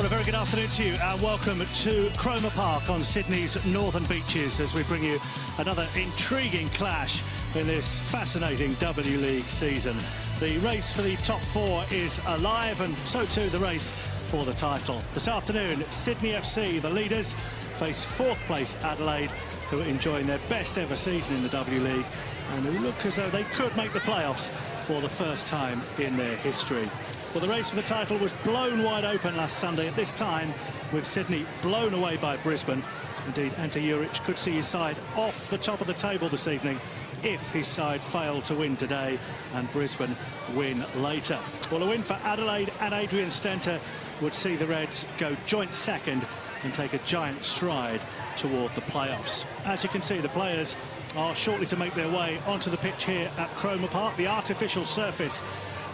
Well, a very good afternoon to you and welcome to Cromer Park on Sydney's northern beaches as we bring you another intriguing clash in this fascinating W League season. The race for the top four is alive and so too the race for the title. This afternoon, Sydney FC, the leaders, face fourth place Adelaide, who are enjoying their best ever season in the W League and who look as though they could make the playoffs for the first time in their history. Well, the race for the title was blown wide open last Sunday at this time, with Sydney blown away by Brisbane. Indeed, Ante Juric could see his side off the top of the table this evening if his side failed to win today and Brisbane win later. Well, a win for Adelaide and Adrian Stenter would see the Reds go joint second and take a giant stride toward the playoffs. As you can see, the players are shortly to make their way onto the pitch here at Cromer Park, the artificial surface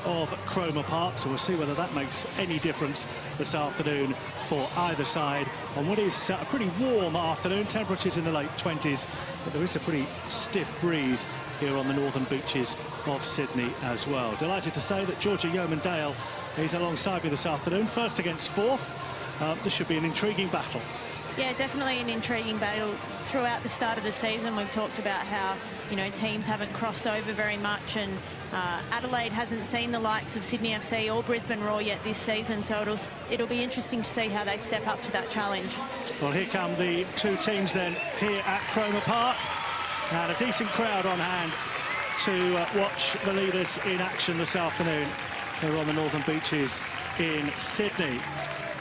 of Cromer Park, so we'll see whether that makes any difference this afternoon for either side on what is a pretty warm afternoon. Temperatures in the late 20s, but there is a pretty stiff breeze here on the northern beaches of Sydney as well. Delighted to say that Georgia Yeomandale is alongside me this afternoon, first against fourth. This should be an intriguing battle. Yeah, definitely an intriguing battle. Throughout the start of the season, we've talked about how, you know, teams haven't crossed over very much, and Adelaide hasn't seen the likes of Sydney FC or Brisbane Roar yet this season, so it'll be interesting to see how they step up to that challenge. Well, here come the two teams then here at Cromer Park, and a decent crowd on hand to watch the leaders in action this afternoon here on the northern beaches in Sydney.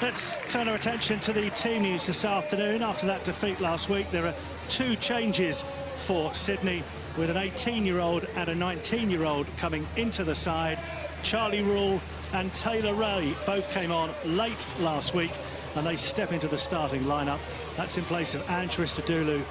Let's turn our attention to the team news this afternoon. After that defeat last week, there are two changes for Sydney, with an 18-year-old and a 19-year-old coming into the side. Charlie Rule and Taylor Ray both came on late last week, and they step into the starting lineup. That's in place of Ange Ristadulu,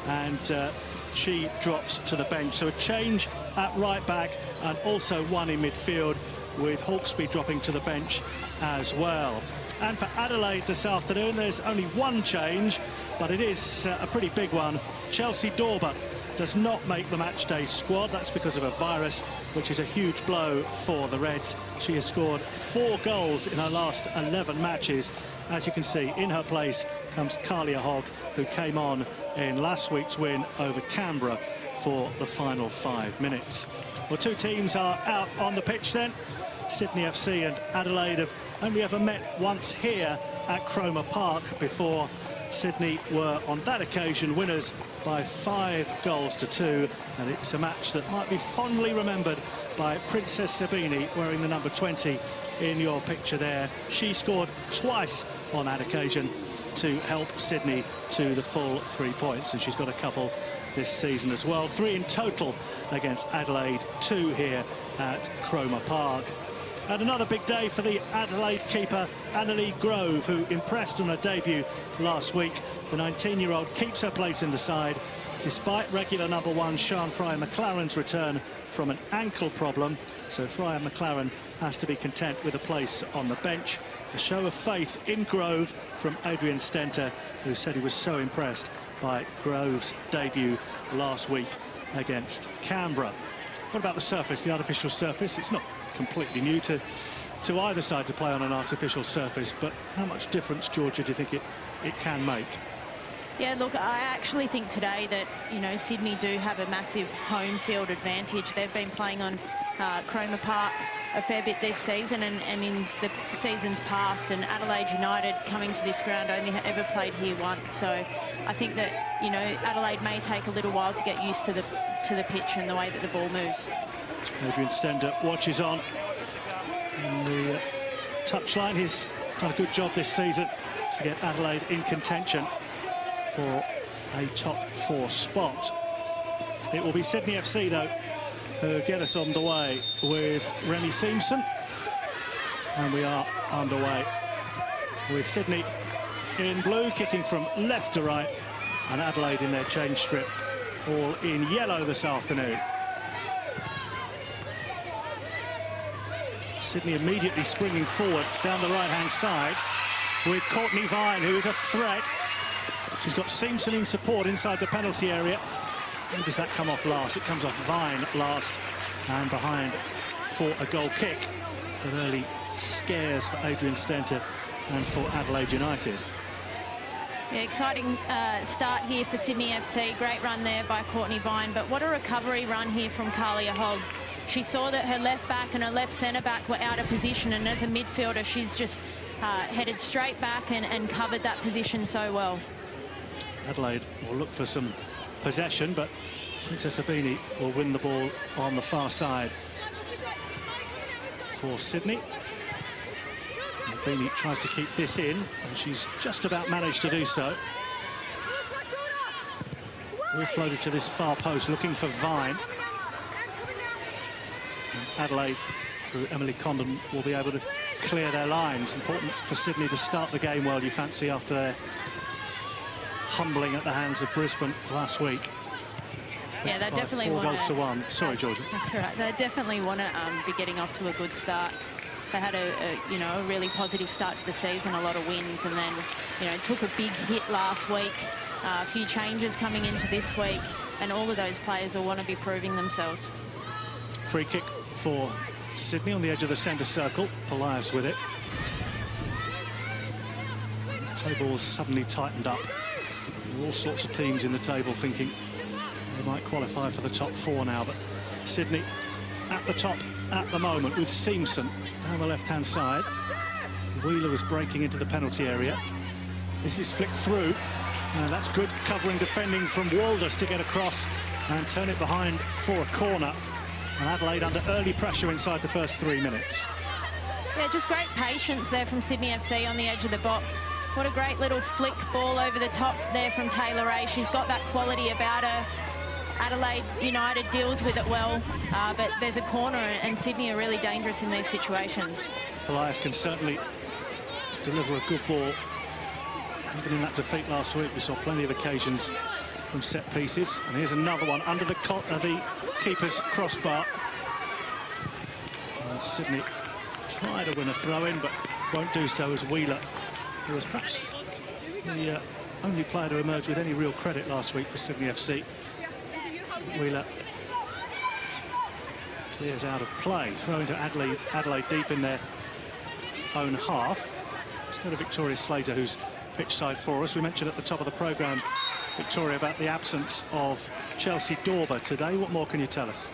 and she drops to the bench. So a change at right back and also one in midfield, with Hawkesby dropping to the bench as well. And for Adelaide this afternoon, there's only one change, but it is a pretty big one. Chelsea Dorber does not make the matchday squad. That's because of a virus, which is a huge blow for the Reds. She has scored 4 goals in her last 11 matches. As you can see, in her place comes Kalia Hogg, who came on in last week's win over Canberra for the final 5 minutes. Well, two teams are out on the pitch then. Sydney FC and Adelaide have only ever met once here at Cromer Park before. Sydney were on that occasion winners by 5 goals to 2, and it's a match that might be fondly remembered by Princess Sabini, wearing the number 20 in your picture there. She scored twice on that occasion to help Sydney to the full 3 points, and she's got a couple this season as well. 3 in total against Adelaide, 2 here at Cromer Park. And another big day for the Adelaide keeper, Annalie Grove, who impressed on her debut last week. The 19-year-old keeps her place in the side, despite regular number 1 Sian Fryer-McLaren's return from an ankle problem. So Fryer-McLaren has to be content with a place on the bench. A show of faith in Grove from Adrian Stenter, who said he was so impressed by Grove's debut last week against Canberra. What about the surface, the artificial surface? It's not completely new to either side to play on an artificial surface, but how much difference, Georgia, do you think it can make? Yeah, look, I actually think today that, you know, Sydney do have a massive home field advantage. They've been playing on Cromer Park a fair bit this season and in the seasons past, and Adelaide United coming to this ground only ever played here once. So I think that, you know, Adelaide may take a little while to get used to the pitch and the way that the ball moves. Adrian Stender watches on in the touchline. He's done a good job this season to get Adelaide in contention for a top 4 spot. It will be Sydney FC, though, who get us on the way with Remy Simpson. And we are underway with Sydney in blue, kicking from left to right, and Adelaide in their change strip, all in yellow this afternoon. Sydney immediately springing forward down the right-hand side with Courtney Vine, who is a threat. She's got Simpson in support inside the penalty area. Where does that come off last? It comes off Vine last, and behind for a goal kick. But early scares for Adrian Stenter and for Adelaide United. Yeah, exciting start here for Sydney FC. Great run there by Courtney Vine, but what a recovery run here from Kalia Hogg. She saw that her left back and her left centre back were out of position, and as a midfielder, she's just headed straight back and covered that position so well. Adelaide will look for some possession, but Princess Abini will win the ball on the far side for Sydney. Abini tries to keep this in, and she's just about managed to do so. We're floated to this far post, looking for Vine. And Adelaide, through Emily Condon, will be able to clear their lines. Important for Sydney to start the game well, you fancy, after their humbling at the hands of Brisbane last week. Yeah, they definitely want 4 goals to 1. Sorry, Georgia. That's all right. They definitely want to be getting off to a good start. They had a really positive start to the season, a lot of wins, and then took a big hit last week. A few changes coming into this week, and all of those players will want to be proving themselves. Free kick for Sydney on the edge of the centre circle. Polias with it. The table was suddenly tightened up. There were all sorts of teams in the table thinking they might qualify for the top 4 now, but Sydney at the top at the moment with Seamson down the left-hand side. Wheeler was breaking into the penalty area. This is flicked through, and that's good covering defending from Walders to get across and turn it behind for a corner. And Adelaide under early pressure inside the first 3 minutes. Yeah, just great patience there from Sydney FC on the edge of the box. What a great little flick ball over the top there from Taylor Ray. She's got that quality about her. Adelaide United deals with it well, but there's a corner, and Sydney are really dangerous in these situations. Polias can certainly deliver a good ball. Even in that defeat last week, we saw plenty of occasions from set pieces. And here's another one under the keeper's crossbar. And Sydney try to win a throw-in, but won't do so as Wheeler, who was perhaps the only player to emerge with any real credit last week for Sydney FC. Wheeler clears out of play. Throw into Adelaide deep in their own half. Let's go to Victoria Slater, who's pitch side for us. We mentioned at the top of the programme, Victoria, about the absence of Chelsea Dorber today. What more can you tell us?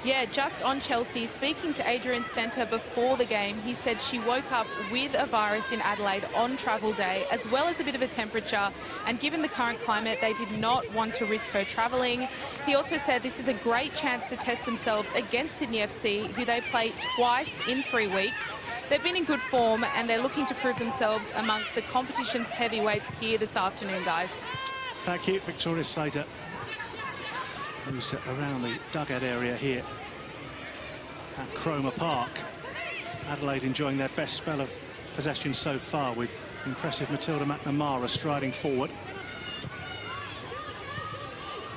Yeah, just on Chelsea, speaking to Adrian Stenter before the game, he said she woke up with a virus in Adelaide on travel day, as well as a bit of a temperature. And given the current climate, they did not want to risk her travelling. He also said this is a great chance to test themselves against Sydney FC, who they play twice in 3 weeks. They've been in good form, and they're looking to prove themselves amongst the competition's heavyweights here this afternoon, guys. Thank you, Victoria Slater, who's around the dugout area here at Cromer Park. Adelaide enjoying their best spell of possession so far, with impressive Matilda McNamara striding forward.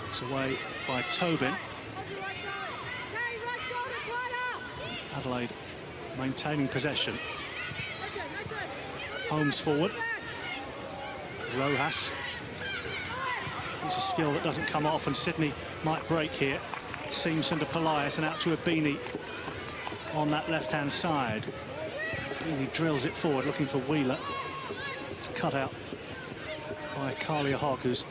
It's away by Tobin. Adelaide maintaining possession. Holmes forward. Rojas. It's a skill that doesn't come off, and Sydney might break here. Seamson to Polias and out to Abini on that left-hand side. Abini drills it forward, looking for Wheeler. It's cut out by Kalia Hogg, who's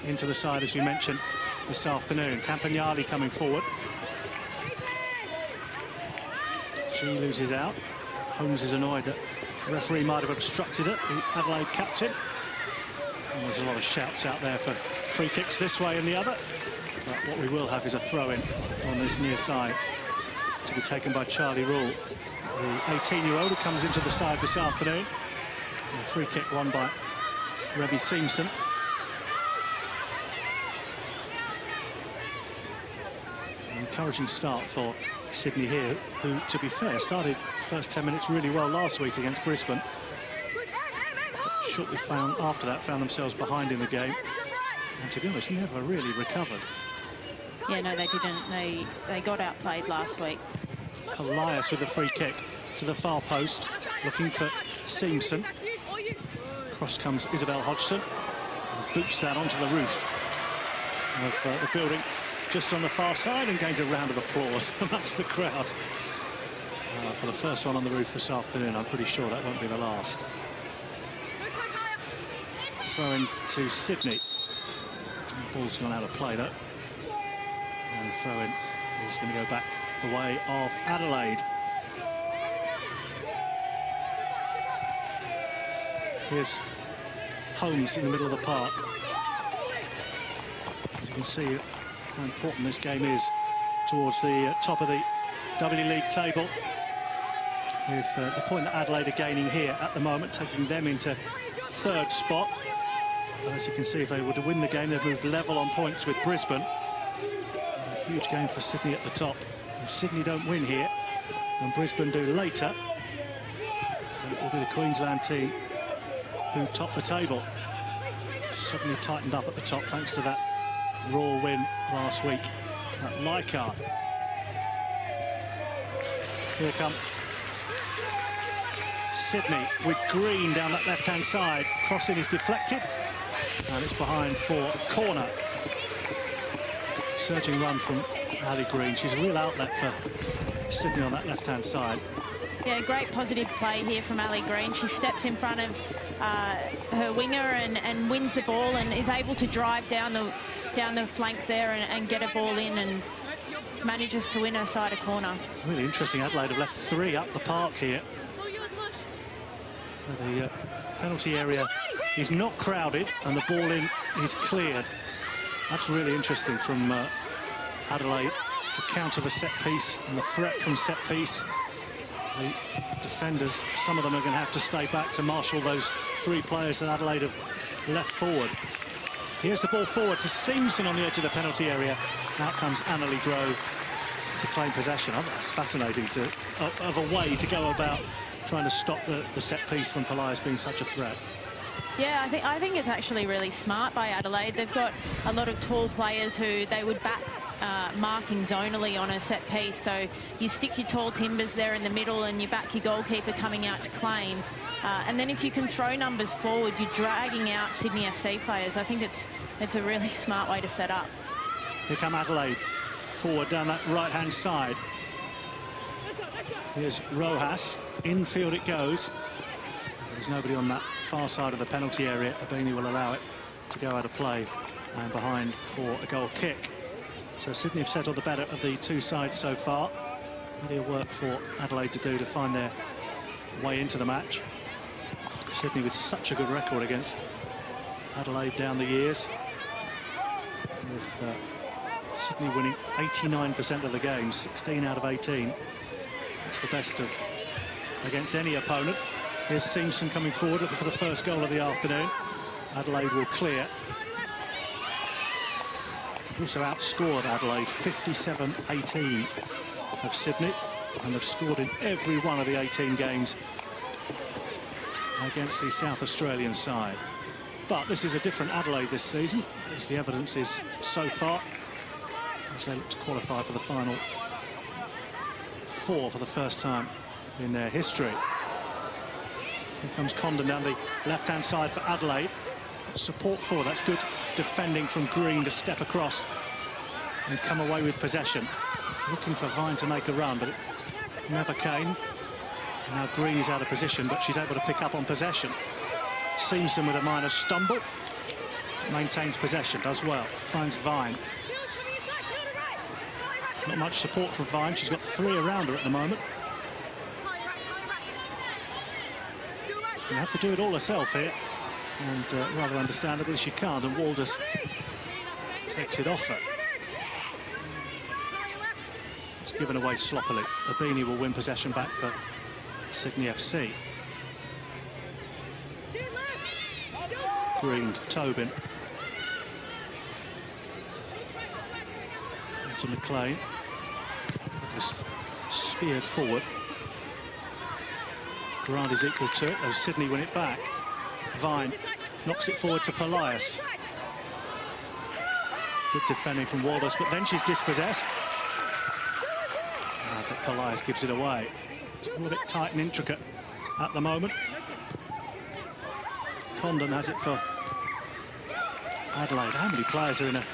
into the side, as we mentioned, this afternoon. Campagnoli coming forward. She loses out. Holmes is annoyed that the referee might have obstructed it, the Adelaide captain. And there's a lot of shouts out there for free kicks this way and the other. But what we will have is a throw-in on this near side to be taken by Charlie Rule, the 18-year-old who comes into the side this afternoon. And a free kick won by Rebby Seamson. An encouraging start for Sydney here, who, to be fair, started first 10 minutes really well last week against Brisbane. Shortly after that found themselves behind in the game, and to be honest, never really recovered. Yeah, no, they didn't. They got outplayed last week. Polias with the free kick to the far post, looking for Seamson. Cross comes Isabel Hodgson, and boots that onto the roof of the building just on the far side, and gains a round of applause amongst the crowd for the first one on the roof this afternoon. I'm pretty sure that won't be the last. throw in to Sydney. The ball's gone out of play, though. And the throw in is going to go back the way of Adelaide. Here's Holmes in the middle of the park. As you can see how important this game is towards the top of the W League table. With the point that Adelaide are gaining here at the moment, taking them into third spot. And as you can see, if they were to win the game, they'd move level on points with Brisbane. A huge game for Sydney at the top. If Sydney don't win here, and Brisbane do later, it will be the Queensland team who top the table. Suddenly tightened up at the top thanks to that raw win last week at Leichhardt. Here come Sydney with Green down that left-hand side. Crossing is deflected, and it's behind for a corner. Surging run from Ali Green. She's a real outlet for Sydney on that left-hand side. Yeah, great positive play here from Ali Green. She steps in front of her winger and wins the ball and is able to drive down the flank there and get a ball in and manages to win her side a corner. Really interesting. Adelaide have left 3 up the park here. So the penalty area is not crowded and the ball in is cleared. That's really interesting from Adelaide to counter the set piece and the threat from set piece. The defenders, some of them are going to have to stay back to marshal those 3 players that Adelaide have left forward. Here's the ball forward to Seamson on the edge of the penalty area. Out comes Annalie Grove to claim possession. I think that's fascinating of a way to go about trying to stop the set piece from Polias being such a threat. Yeah, I think it's actually really smart by Adelaide. They've got a lot of tall players who they would back marking zonally on a set piece. So you stick your tall timbers there in the middle and you back your goalkeeper coming out to claim. And then if you can throw numbers forward, you're dragging out Sydney FC players. I think it's a really smart way to set up. Here come Adelaide, forward down that right-hand side. Here's Rojas, infield it goes. There's nobody on that far side of the penalty area. Abini will allow it to go out of play and behind for a goal kick. So Sydney have settled the better of the 2 sides so far. Plenty of work for Adelaide to do to find their way into the match. Sydney with such a good record against Adelaide down the years, with Sydney winning 89% of the games, 16 out of 18. It's the best of against any opponent. Here's Seamson coming forward, looking for the first goal of the afternoon. Adelaide will clear. They've also outscored Adelaide 57-18 of Sydney, and they've scored in every one of the 18 games against the South Australian side. But this is a different Adelaide this season, as the evidence is so far, as they look to qualify for the final 4 for the first time in their history. Here comes Condon down the left-hand side for Adelaide. Support for, that's good defending from Green to step across and come away with possession. Looking for Vine to make a run, but it never came. Now Green is out of position, but she's able to pick up on possession. Seamson with a minor stumble. Maintains possession, does well. Finds Vine. Not much support from Vine. She's got 3 around her at the moment. She'll have to do it all herself here. And rather understandably, she can't. And Walders takes it off her. It's given away sloppily. Abini will win possession back for Sydney FC. Green to Tobin. To McLean. It's speared forward. Grant is equal to it as Sydney win it back. Vine knocks it forward to Polias. Good defending from Walders, but then she's dispossessed. But Polias gives it away. It's a little bit tight and intricate at the moment. Condon has it for Adelaide. How many players are in a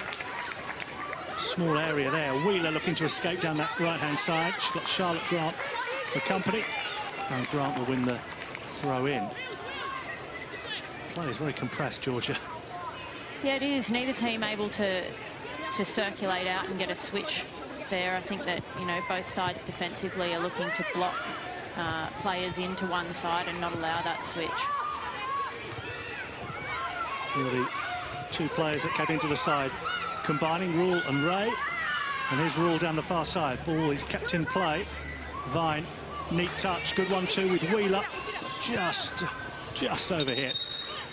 small area there? Wheeler looking to escape down that right-hand side. She's got Charlotte Grant for company. And Grant will win the throw-in. Play is very compressed, Georgia. Yeah, it is. Neither team able to circulate out and get a switch there. I think that, you know, both sides defensively are looking to block players into one side and not allow that switch. Here are the two players that came into the side, combining Rule and Ray. And here's Rule down the far side. Ball is kept in play. Vine, neat touch, good 1-2 with Wheeler. Just over hit.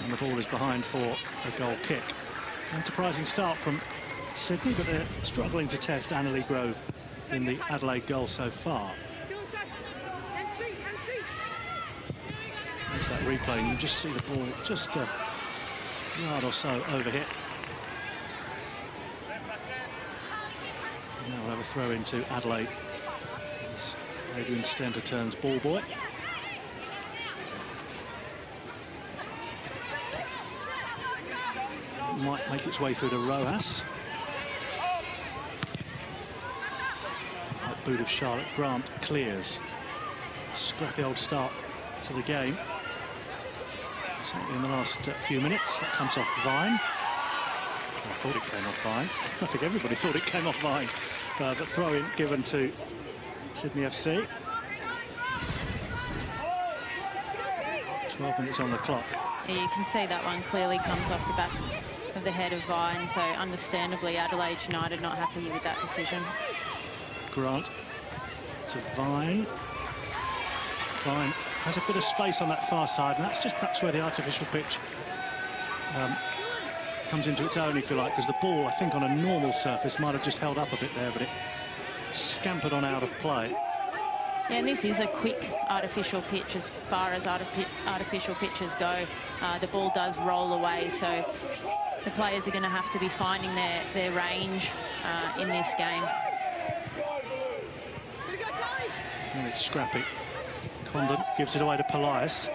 And the ball is behind for a goal kick. Enterprising start from Sydney, but they're struggling to test Adelaide Grove in the Adelaide goal so far. There's that replay, and you just see the ball just a yard or so over hit. Now we'll have a throw into Adelaide as Adrian Stenter turns ball boy. Might make its way through to Rojas. That boot of Charlotte Grant clears. Scrappy old start to the game. Certainly in the last few minutes. That comes off Vine. I thought it came off Vine. I think everybody thought it came off Vine. But throw-in given to Sydney FC. 12 minutes on the clock. Yeah, you can see that one clearly comes off the back of the head of Vine, so understandably Adelaide United not happy with that decision. Grant to Vine. Vine has a bit of space on that far side, and that's just perhaps where the artificial pitch comes into its own, if you like, because the ball, I think, on a normal surface might have just held up a bit there, but it scampered on out of play. Yeah, and this is a quick artificial pitch as far as artificial pitches go. The ball does roll away, so the players are going to have to be finding their range in this game. And it's scrappy. Condon gives it away to Polias.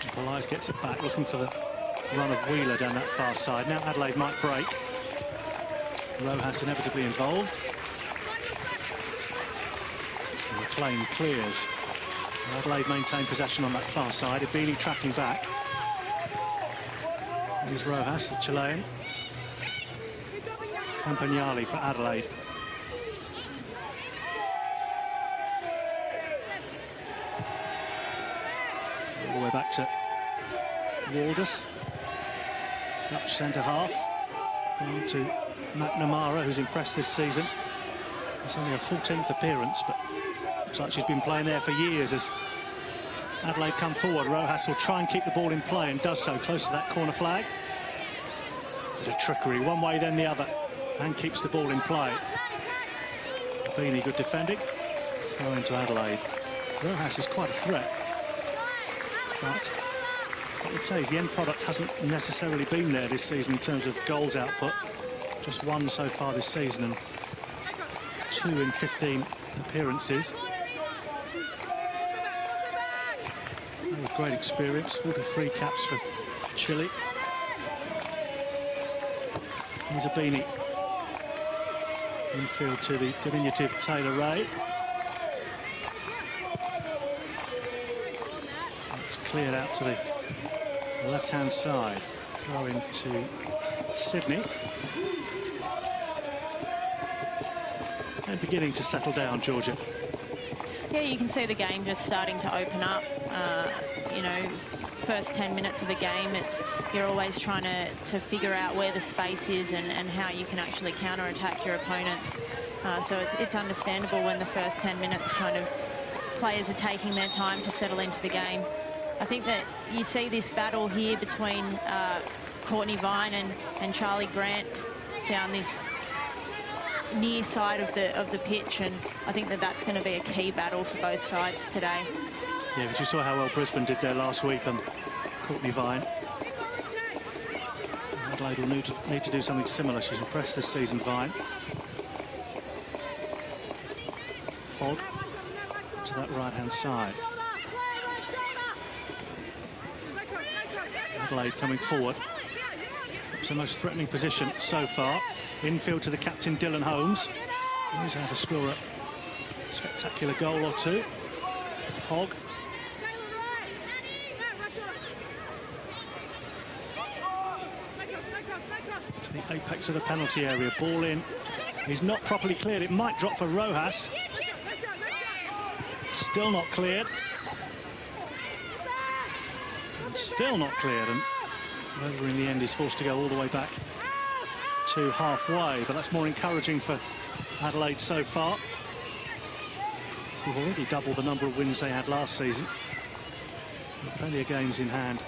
And Polias gets it back, looking for the run of Wheeler down that far side. Now Adelaide might break. Rojas inevitably involved. And McLean clears. Adelaide maintain possession on that far side. Ibini tracking back. Here's Rojas, the Chilean. Campagnoli for Adelaide. All the way back to Walders. Dutch centre half. On to McNamara, who's impressed this season. It's only her 14th appearance, but looks like she's been playing there for years as Adelaide come forward. Rojas will try and keep the ball in play and does so close to that corner flag. Bit of trickery, one way then the other, and keeps the ball in play. Beanie, good defending. Throw into Adelaide. Rojas is quite a threat, but what I'd say is the end product hasn't necessarily been there this season in terms of goals output. Just one so far this season and 2 in 15 appearances. With great experience, 43 caps for Chile. Here's a Beanie. Infield to the diminutive Taylor Ray. It's cleared out to the left-hand side. Throw into Sydney. And beginning to settle down, Georgia. Yeah, you can see the game just starting to open up. You know, first 10 minutes of a game, you're always trying to figure out where the space is and how you can actually counter-attack your opponents. So it's understandable when the first 10 minutes kind of players are taking their time to settle into the game. I think that you see this battle here between Courtney Vine and Charlie Grant down this near side of the pitch, and I think that that's going to be a key battle for both sides today. Yeah, but you saw how well Brisbane did there last week on Courtney Vine. Adelaide will need to do something similar. She's impressed this season, Vine. Hogg to that right-hand side. Adelaide coming forward. It's the most threatening position so far. Infield to the captain, Dylan Holmes. He's had to score a spectacular goal or two. Hogg. the apex of the penalty area. Ball in. He's not properly cleared. It might drop for Rojas. Still not cleared. And still not cleared. And Rover in the end is forced to go all the way back to halfway. But that's more encouraging for Adelaide so far. We've already doubled the number of wins they had last season. Plenty of games in hand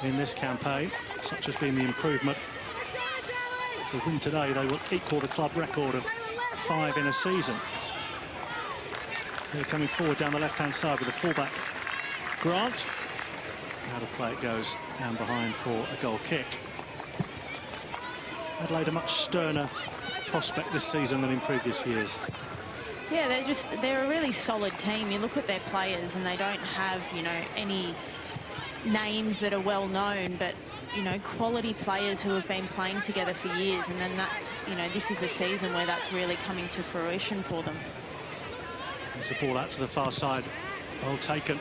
in this campaign. Such has been the improvement. If they win today, they will equal the club record of 5 in a season. They're coming forward down the left-hand side with the fullback, Grant. Out of play it goes down behind for a goal kick. Adelaide a much sterner prospect this season than in previous years. Yeah, they're a really solid team. You look at their players and they don't have, you know, any names that are well known, but, you know, quality players who have been playing together for years. And then that's, you know, this is a season where that's really coming to fruition for them. There's a ball out to the far side. Well taken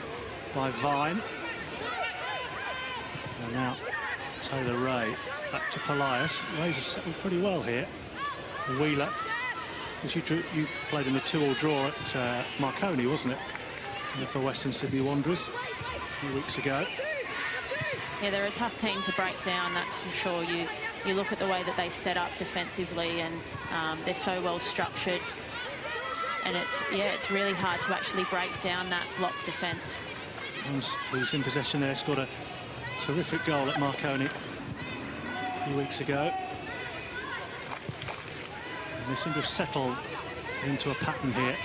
by Vine. And now Taylor Ray back to Polias. Rays have settled pretty well here. Wheeler. You played in a 2-2 draw at Marconi, wasn't it? For Western Sydney Wanderers a few weeks ago. Yeah, they're a tough team to break down, that's for sure. You look at the way that they set up defensively, and they're so well structured. And it's really hard to actually break down that block defence. Who's in possession there, scored a terrific goal at Marconi a few weeks ago. And they seem to have settled into a pattern here.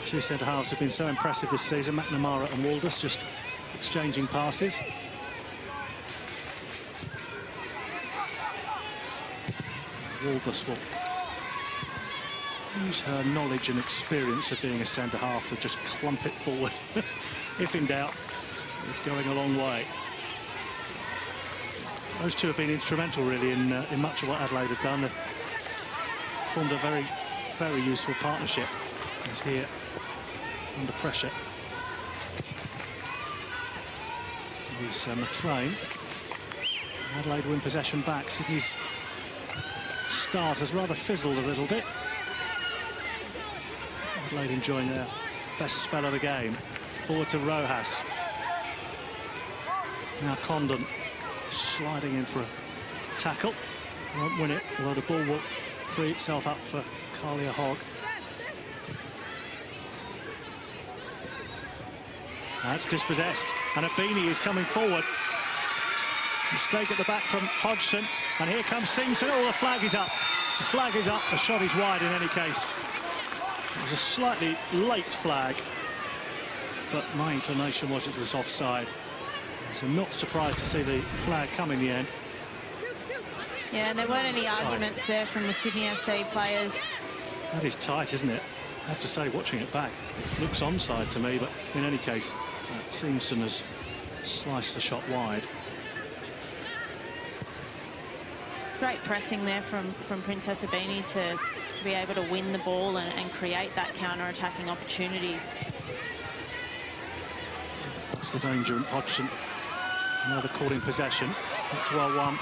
The two centre-halves have been so impressive this season, McNamara and Waldus, just exchanging passes. Waldus will use her knowledge and experience of being a centre-half to just clump it forward. If in doubt, it's going a long way. Those two have been instrumental, really, in much of what Adelaide have done. They've formed a very, very useful partnership. He's here under pressure. Here's McLean. Adelaide win possession back. Sydney's start has rather fizzled a little bit. Adelaide enjoying their best spell of the game. Forward to Rojas. Now Condon sliding in for a tackle. Won't win it, although the ball will free itself up for Kalia Hogg. That's dispossessed, and Abini is coming forward. Mistake at the back from Hodgson, and here comes Simpson. Oh, the flag is up. The flag is up. The shot is wide in any case. It was a slightly late flag, but my inclination was it was offside. So not surprised to see the flag come in the end. Yeah, and there weren't any arguments there from the Sydney FC players. That is tight, isn't it? I have to say, watching it back, it looks onside to me, but in any case, Simpson has sliced the shot wide. Great pressing there from Princess Abini to be able to win the ball and create that counter-attacking opportunity. That's the danger, and Hodgson, another caught in possession. That's well won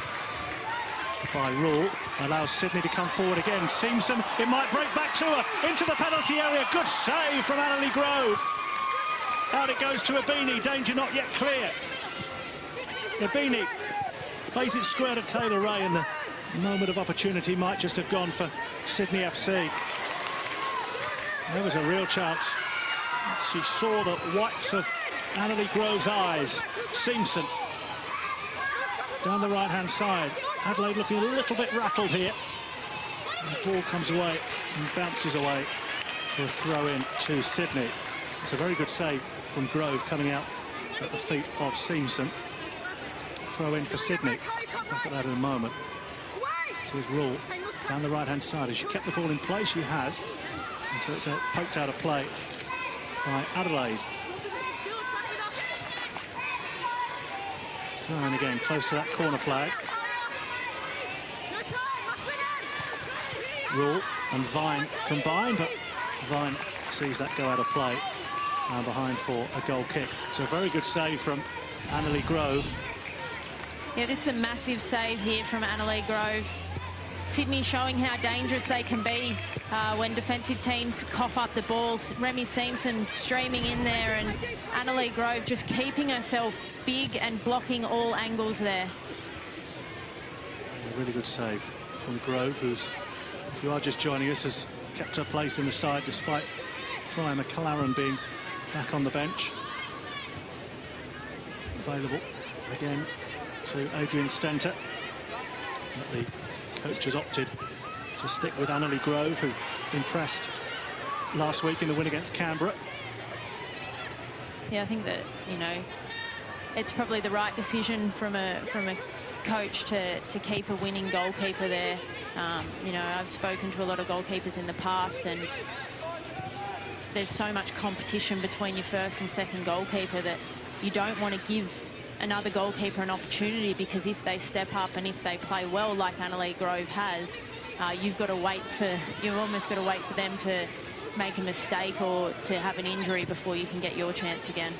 by Rule. Allows Sydney to come forward again. Simpson, it might break back to her, into the penalty area. Good save from Adelaide Grove. Out it goes to Abini, danger not yet clear. Abini plays it square to Taylor Ray, and the moment of opportunity might just have gone for Sydney FC. There was a real chance. She saw the whites of Adelaide Grove's eyes. Simpson down the right-hand side. Adelaide looking a little bit rattled here. And the ball comes away and bounces away for a throw-in to Sydney. It's a very good save from Grove coming out at the feet of Simpson. Throw-in for Sydney. Look at that in a moment. So here's Rule down the right-hand side. Has she kept the ball in play? She has. Until it's poked out of play by Adelaide. Throw-in again, close to that corner flag. Rule and Vine combine, but Vine sees that go out of play and behind for a goal kick. So a very good save from Adelaide Grove. Yeah, this is a massive save here from Adelaide Grove. Sydney showing how dangerous they can be when defensive teams cough up the ball. Remy Simpson streaming in there, and Adelaide Grove just keeping herself big and blocking all angles there. A really good save from Grove, who's, if you are just joining us, has kept her place in the side despite Freya McLaren being back on the bench. Available again to Adrian Stenter. But the coach has opted to stick with Annalie Grove, who impressed last week in the win against Canberra. Yeah, I think that, you know, it's probably the right decision from a coach to keep a winning goalkeeper there. You know, I've spoken to a lot of goalkeepers in the past, and there's so much competition between your first and second goalkeeper that you don't want to give another goalkeeper an opportunity, because if they step up and if they play well like Annalie Grove has, you've almost got to wait for them to make a mistake or to have an injury before you can get your chance again.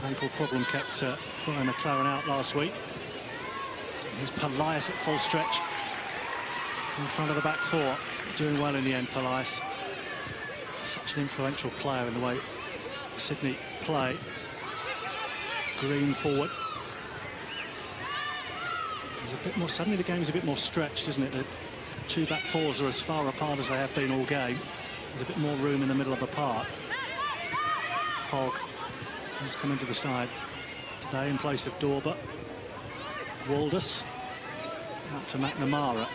Ankle problem kept Freya McLaren out last week. Here's Polias at full stretch in front of the back four. Doing well in the end, Polias. Such an influential player in the way Sydney play. Green forward. There's a bit more, suddenly the game's a bit more stretched, isn't it? The two back fours are as far apart as they have been all game. There's a bit more room in the middle of the park. Hogg has come into the side today in place of Dorber. Waldus out to McNamara.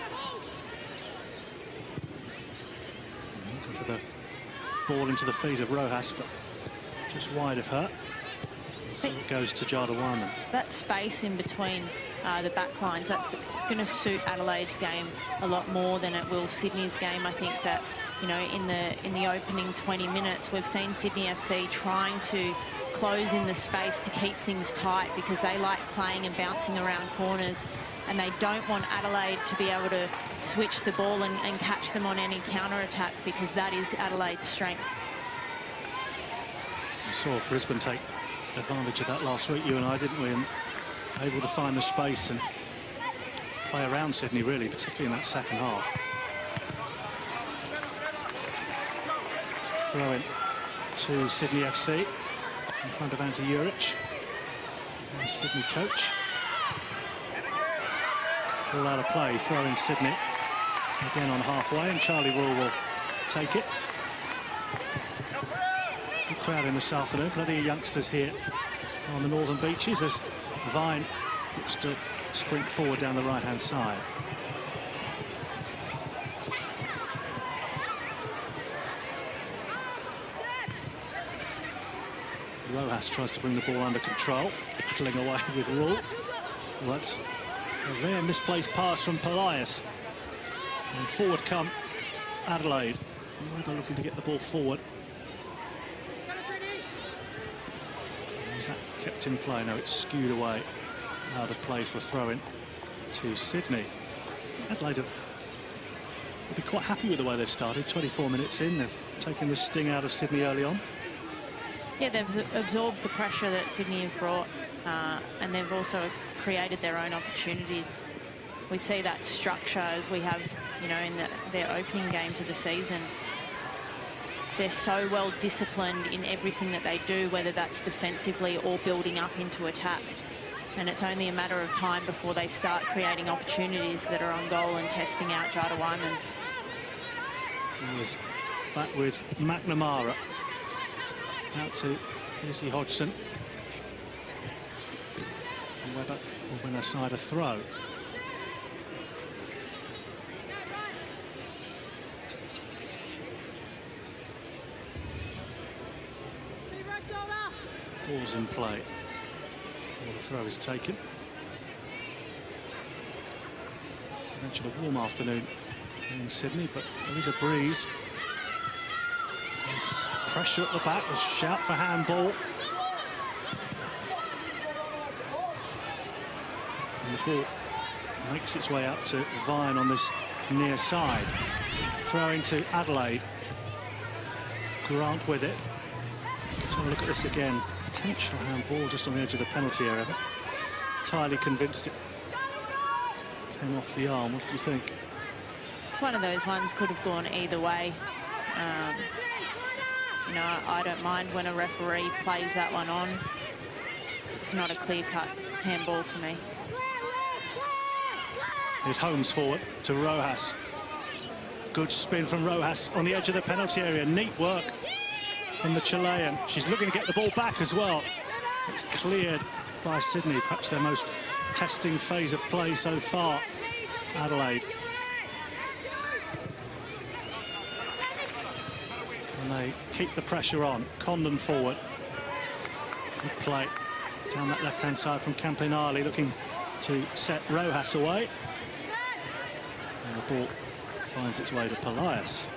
Looking for the ball into the feet of Rojas, but just wide of her. So it goes to Jada Wyman. That space in between the back lines, that's going to suit Adelaide's game a lot more than it will Sydney's game. I think that, you know, in the opening 20 minutes, we've seen Sydney FC trying to close in the space to keep things tight, because they like playing and bouncing around corners, and they don't want Adelaide to be able to switch the ball and catch them on any counter-attack, because that is Adelaide's strength. We saw Brisbane take advantage of that last week, you and I, didn't we? And able to find the space and play around Sydney, really, particularly in that second half. Throw in to Sydney FC in front of Ante Juric, the Sydney coach. Ball out of play, throw in Sydney. Again on halfway, and Charlie Rule will take it. Good crowd in this afternoon, plenty of youngsters here on the northern beaches as Vine looks to sprint forward down the right-hand side. Rojas tries to bring the ball under control, battling away with Rule. Well, that's a rare misplaced pass from Polias. And forward come Adelaide. They're looking to get the ball forward. Is that kept in play? No, it's skewed away out of play for a throw-in to Sydney. Adelaide will be quite happy with the way they've started. 24 minutes in, they've taken the sting out of Sydney early on. Yeah, they've absorbed the pressure that Sydney have brought, and they've also created their own opportunities. We see that structure as we have, you know, in their opening games of the season. They're so well disciplined in everything that they do, whether that's defensively or building up into attack. And it's only a matter of time before they start creating opportunities that are on goal and testing out Jada Wyman. He was back with McNamara. Out to Izzy Hodgson. And Webber will win aside a throw. Ball's in play. Before the throw is taken. As I mentioned, a warm afternoon in Sydney, but there is a breeze. There's pressure at the back. There's a shout for handball. And the ball makes its way up to Vine on this near side. Throwing to Adelaide. Grant with it. Let's have a look at this again. Potential handball just on the edge of the penalty area. entirely convinced it came off the arm. What do you think? It's one of those ones could have gone either way. You know, I don't mind when a referee plays that one on. It's not a clear-cut handball for me. Here's Holmes forward to Rojas. Good spin from Rojas on the edge of the penalty area. Neat work from the Chilean. She's looking to get the ball back as well. It's cleared by Sydney, perhaps their most testing phase of play so far, Adelaide. And they keep the pressure on. Condon forward. Good play down that left-hand side from Campinali, looking to set Rojas away. And the ball finds its way to Pelias.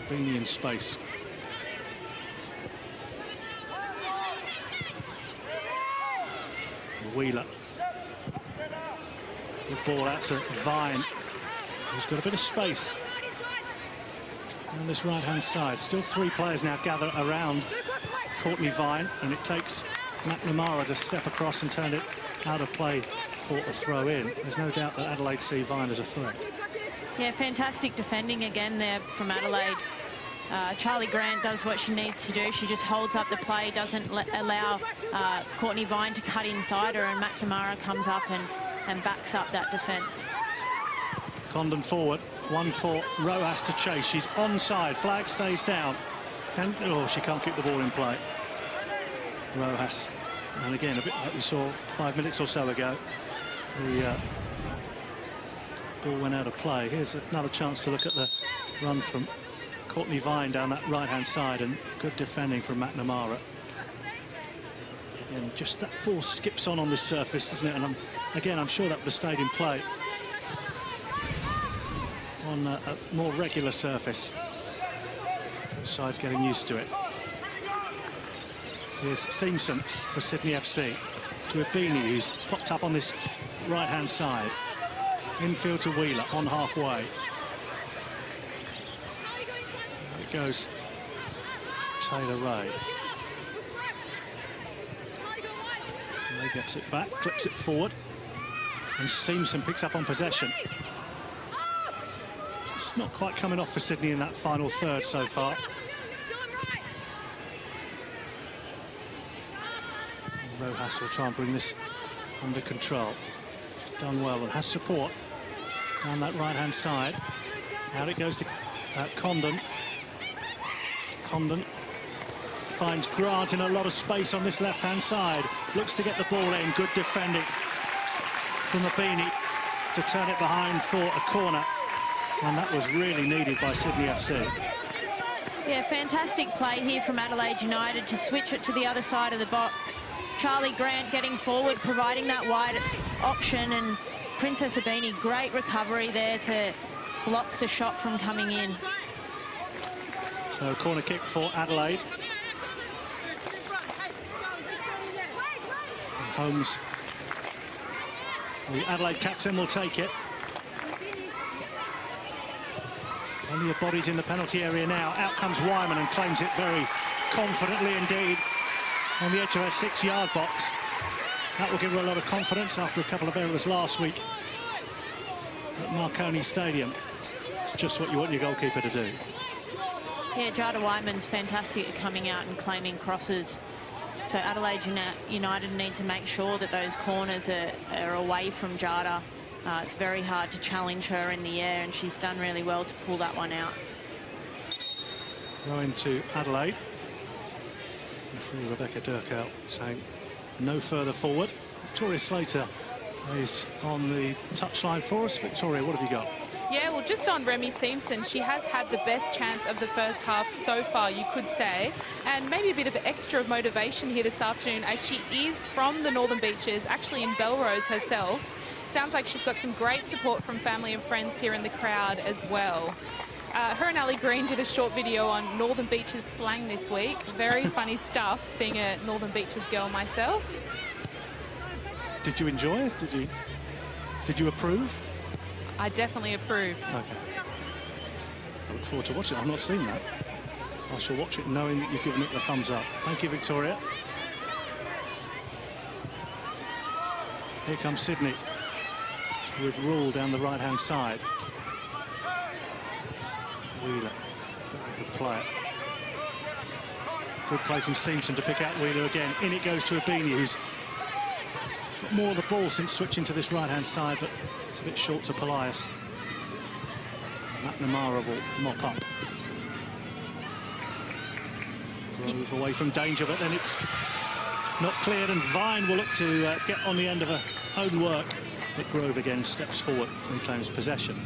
Beanie in space. Wheeler. Good ball out to Vine. He's got a bit of space on this right-hand side. Still 3 players now gather around Courtney Vine, and it takes McNamara to step across and turn it out of play for a throw-in. There's no doubt that Adelaide see Vine as a threat. Yeah, fantastic defending again there from Adelaide. Charlie Grant does what she needs to do. She just holds up the play, doesn't allow Courtney Vine to cut inside her, and McNamara comes up and backs up that defence. Condon forward, one for Rojas to chase. She's onside, flag stays down. And, oh, she can't keep the ball in play. Rojas, and again, a bit like we saw 5 minutes or so ago, the ball went out of play. Here's another chance to look at the run from Courtney Vine down that right-hand side, and good defending from McNamara. And just that ball skips on this surface, doesn't it? And again, I'm sure that would have stayed in play on a more regular surface. The side's getting used to it. Here's Simpson for Sydney FC to Abini, who's popped up on this right-hand side. Infield to Wheeler on halfway. There it goes. Taylor Ray. Ray gets it back, clips it forward, and Simpson picks up on possession. It's not quite coming off for Sydney in that final third so far. And Rojas will try and bring this under control. Done well and has support down that right-hand side. Out it goes to Condon. Condon finds Grant in a lot of space on this left-hand side. Looks to get the ball in. Good defending from Abini to turn it behind for a corner. And that was really needed by Sydney FC. Yeah, fantastic play here from Adelaide United to switch it to the other side of the box. Charlie Grant getting forward, providing that wide option, and Princess Abini, great recovery there to block the shot from coming in. So corner kick for Adelaide. And Holmes, the Adelaide captain, will take it. Plenty of bodies in the penalty area now. Out comes Wyman and claims it very confidently indeed on the edge of her 6-yard box. That will give her a lot of confidence after a couple of errors last week at Marconi Stadium. It's just what you want your goalkeeper to do. Yeah, Jada Wyman's fantastic at coming out and claiming crosses. So Adelaide United need to make sure that those corners are away from Jada. It's very hard to challenge her in the air, and she's done really well to pull that one out. Throw into Adelaide. Referee Rebecca Durkow saying no further forward. Victoria Slater is on the touchline for us. Victoria, what have you got? Yeah, well, just on Remy Simpson, she has had the best chance of the first half so far, you could say. And maybe a bit of extra motivation here this afternoon, as she is from the Northern Beaches, actually in Belrose herself. Sounds like she's got some great support from family and friends here in the crowd as well. Her and Ali Green did a short video on Northern Beaches slang this week. Very funny stuff, being a Northern Beaches girl myself. Did you enjoy it? Did you approve? I definitely approved. Okay. I look forward to watching it. I've not seen that. I shall watch it knowing that you've given it the thumbs up. Thank you, Victoria. Here comes Sydney with Rule down the right-hand side. Wheeler, very good play. Good play from Simpson to pick out Wheeler again. In it goes to Abini, who's got more of the ball since switching to this right-hand side, but it's a bit short to Polias. McNamara will mop up. Grove away from danger, but then it's not cleared, and Vine will look to get on the end of her own work. But Grove again steps forward and claims possession.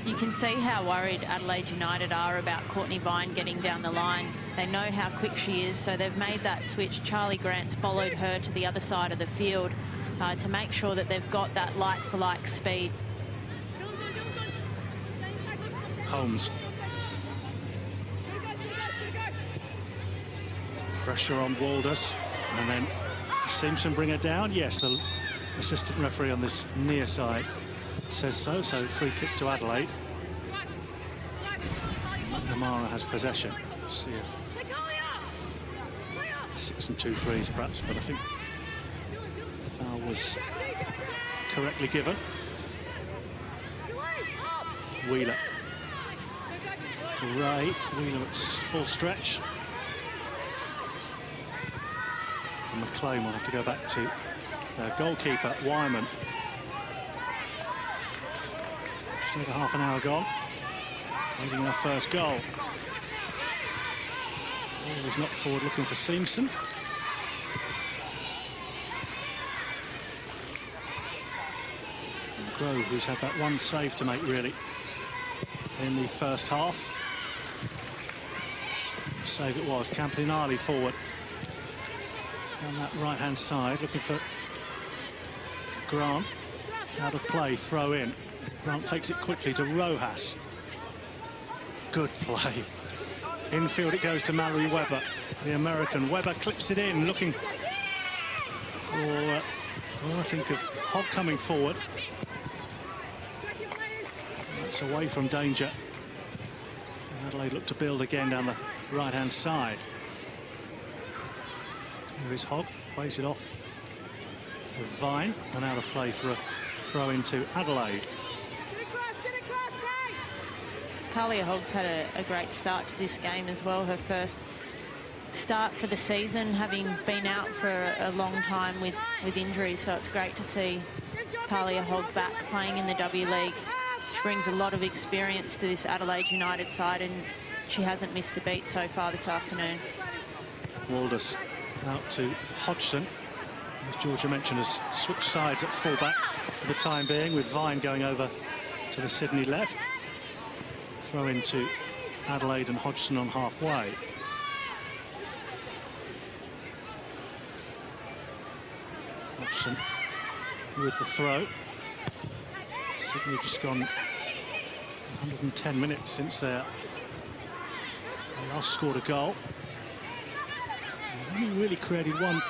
You can see how worried Adelaide United are about Courtney Vine getting down the line. They know how quick she is, so they've made that switch. Charlie Grant's followed her to the other side of the field to make sure that they've got that like-for-like speed. Holmes. Pressure on Walders, and then Simpson bring her down. Yes, the assistant referee on this near side says so. So free kick to Adelaide. McNamara has possession. See a 6 and 2 threes perhaps, but I think foul was correctly given. Wheeler to Ray. Wheeler at full stretch. And McLean will have to go back to goalkeeper Wyman. Just over half an hour gone. Waiting our first goal. Ball is not forward, looking for Simpson. And Grove, who's had that one save to make really in the first half. Save it was. Campanelli forward on that right-hand side, looking for Grant. Out of play, throw in. Grant takes it quickly to Rojas. Good play. Infield it goes to Mallory Webber, the American. Webber clips it in, looking for, well, I think of Hogg coming forward. That's away from danger. Adelaide look to build again down the right-hand side. Here is Hogg, plays it off to Vine, and out of play for a throw into Adelaide. Kalia Hogg's had a great start to this game as well. Her first start for the season, having been out for a long time with injuries. So it's great to see Kalia Hogg back playing in the W League. She brings a lot of experience to this Adelaide United side, and she hasn't missed a beat so far this afternoon. Walders out to Hodgson. As Georgia mentioned, has switched sides at fullback for the time being, with Vine going over to the Sydney left. Throw into Adelaide and Hodgson on halfway. Hodgson with the throw. Sydney just gone 110 minutes since they last scored a goal. They've only really created one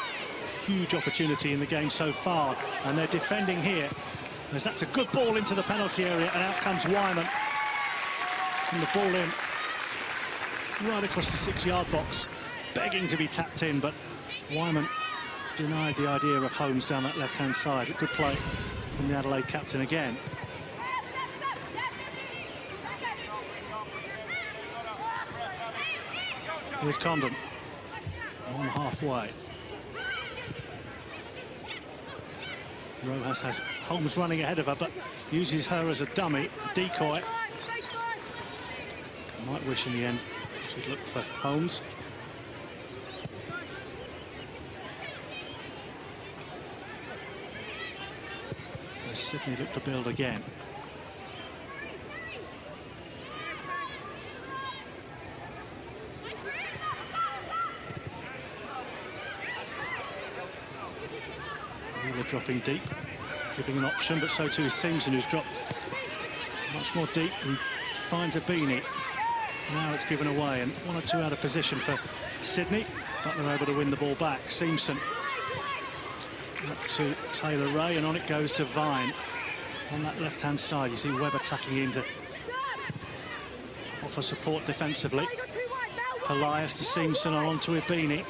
huge opportunity in the game so far, and they're defending here, as that's a good ball into the penalty area, and out comes Wyman. And the ball in right across the 6-yard box, begging to be tapped in, but Wyman denied the idea of Holmes down that left-hand side. A good play from the Adelaide captain again. Here's Condon on halfway. Rojas has Holmes running ahead of her, but uses her as a dummy, a decoy. Might wish in the end she'd look for Holmes. As Sydney look to build again. Wheeler dropping deep, giving an option, but so too is Simpson, who's dropped much more deep and finds a beanie. Now it's given away, and 1 or 2 out of position for Sydney, but they're able to win the ball back. Simpson up to Taylor Ray, and on it goes to Vine. On that left-hand side, you see Webber tucking in to offer support defensively. Polias to Simpson, and on to Ibini.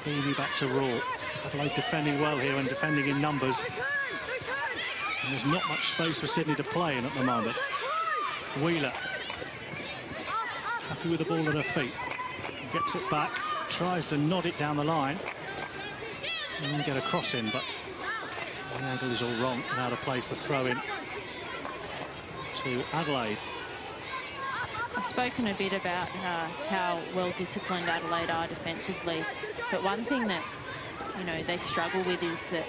Beanie back to Rule. Adelaide defending well here and defending in numbers. And there's not much space for Sydney to play in at the moment. Wheeler, happy with the ball at her feet. Gets it back, tries to nod it down the line. And then get a cross in, but the angle is all wrong. And out of play for throw-in to Adelaide. I've spoken a bit about how well disciplined Adelaide are defensively, but one thing that they struggle with is that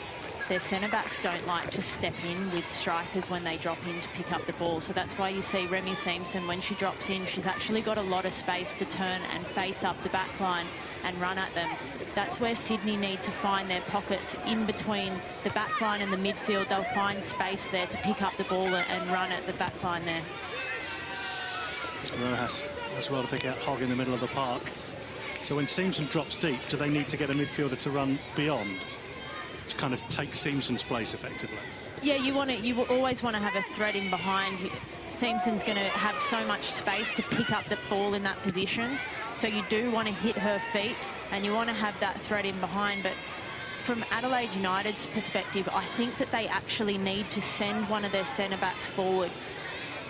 their centre-backs don't like to step in with strikers when they drop in to pick up the ball. So that's why you see Remy Simpson, when she drops in, she's actually got a lot of space to turn and face up the back line and run at them. That's where Sydney need to find their pockets in between the back line and the midfield. They'll find space there to pick up the ball and run at the back line there. Rojas as well to pick out Hogg in the middle of the park. So when Simpson drops deep, do they need to get a midfielder to run beyond to kind of take Simpson's place effectively? Yeah, you always want to have a threat in behind. Simpson's going to have so much space to pick up the ball in that position. So you do want to hit her feet and you want to have that threat in behind. But from Adelaide United's perspective, I think that they actually need to send one of their centre-backs forward.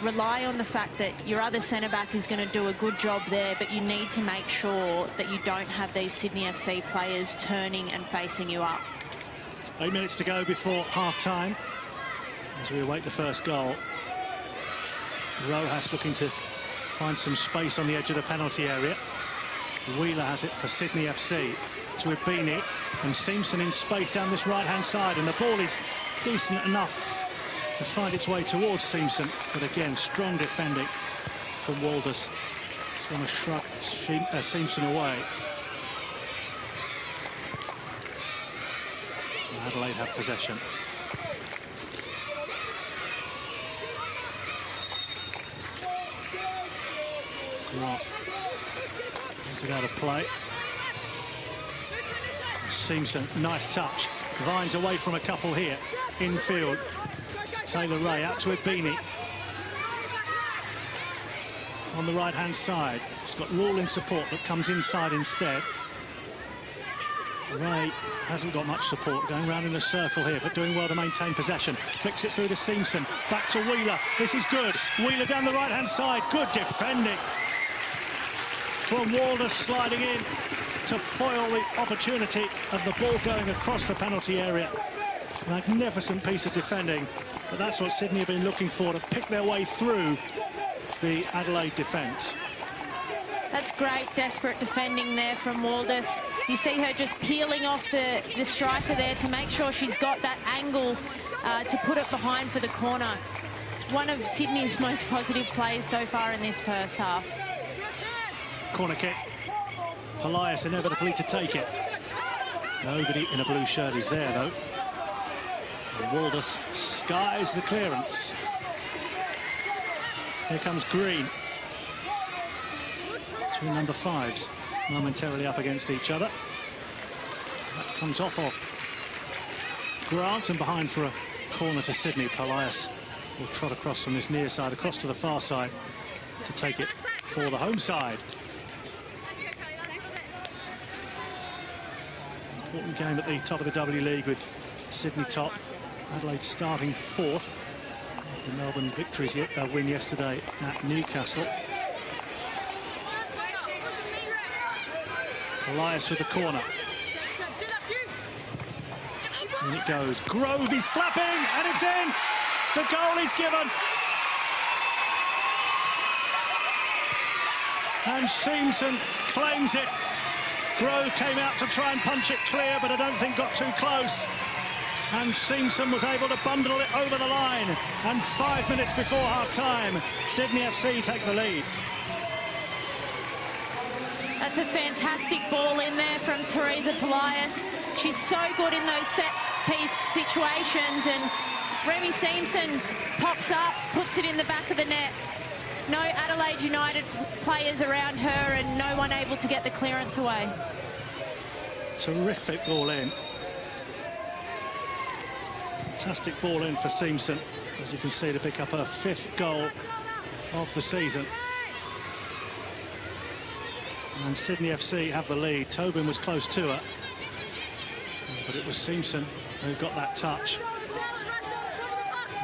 Rely on the fact that your other centre-back is going to do a good job there, but you need to make sure that you don't have these Sydney FC players turning and facing you up. 8 minutes to go before half-time as we await the first goal. Rojas looking to find some space on the edge of the penalty area. Wheeler has it for Sydney FC to Ibini, and Simpson in space down this right-hand side, and the ball is decent enough to find its way towards Simpson, but again, strong defending from Walters. Just want to shrug Simpson away. And Adelaide have possession. Grant is it out of play. Simpson, nice touch. Vines away from a couple here. Infield. Taylor Ray out to Ibini. On the right-hand side. She's got Rule in support, but comes inside instead. Ray hasn't got much support, going round in a circle here, but doing well to maintain possession. Flicks it through to Simpson. Back to Wheeler. This is good. Wheeler down the right-hand side. Good defending from Walters, sliding in to foil the opportunity of the ball going across the penalty area. Magnificent piece of defending, but that's what Sydney have been looking for, to pick their way through the Adelaide defence. That's great, desperate defending there from Walters. You see her just peeling off the striker there to make sure she's got that angle to put it behind for the corner. One of Sydney's most positive plays so far in this first half. Corner kick. Polias inevitably to take it. Nobody in a blue shirt is there, though. And Walters skies the clearance. Here comes Green. Two number fives momentarily up against each other. That comes off of Grant and behind for a corner to Sydney. Polias will trot across from this near side, across to the far side to take it for the home side. Important game at the top of the W League with Sydney top. Adelaide starting fourth after the Melbourne victories win yesterday at Newcastle. Elias with the corner. And it goes. Grove is flapping, and it's in. The goal is given. And Simpson claims it. Grove came out to try and punch it clear, but I don't think got too close. And Simpson was able to bundle it over the line. And 5 minutes before half-time, Sydney FC take the lead. That's a fantastic ball in there from Teresa Polias. She's so good in those set-piece situations, and Remy Simpson pops up, puts it in the back of the net. No Adelaide United players around her and no one able to get the clearance away. Terrific ball in. Fantastic ball in for Simpson, as you can see, to pick up her 5th goal of the season. And Sydney FC have the lead. Tobin was close to her. but it was Simpson who got that touch.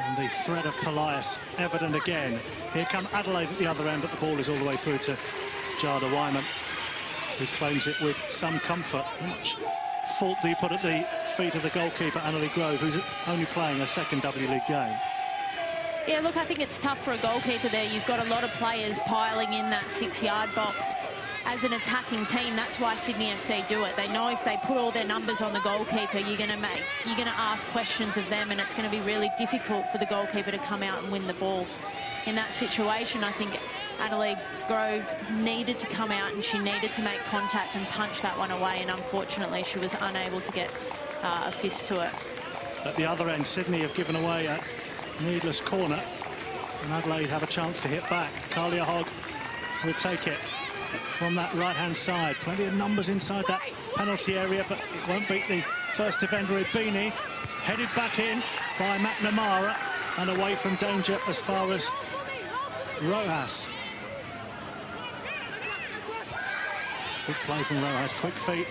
And the threat of Polias evident again. Here come Adelaide at the other end, but the ball is all the way through to Jada Wyman, who claims it with some comfort. How much fault do you put at the feet of the goalkeeper, Annalie Grove, who's only playing a second W League game? Yeah, look, I think it's tough for a goalkeeper there. You've got a lot of players piling in that 6-yard box. As an attacking team, that's why Sydney FC do it. They know if they put all their numbers on the goalkeeper, you're going to ask questions of them, and it's going to be really difficult for the goalkeeper to come out and win the ball. In that situation, I think Adelaide Grove needed to come out and she needed to make contact and punch that one away, and unfortunately she was unable to get a fist to it. At the other end, Sydney have given away a needless corner, and Adelaide have a chance to hit back. Kalia Hogg would take it from that right-hand side. Plenty of numbers inside that penalty area, but it won't beat the first defender, Ibini. Headed back in by McNamara and away from danger as far as Rojas. Good play from Rojas, quick feet.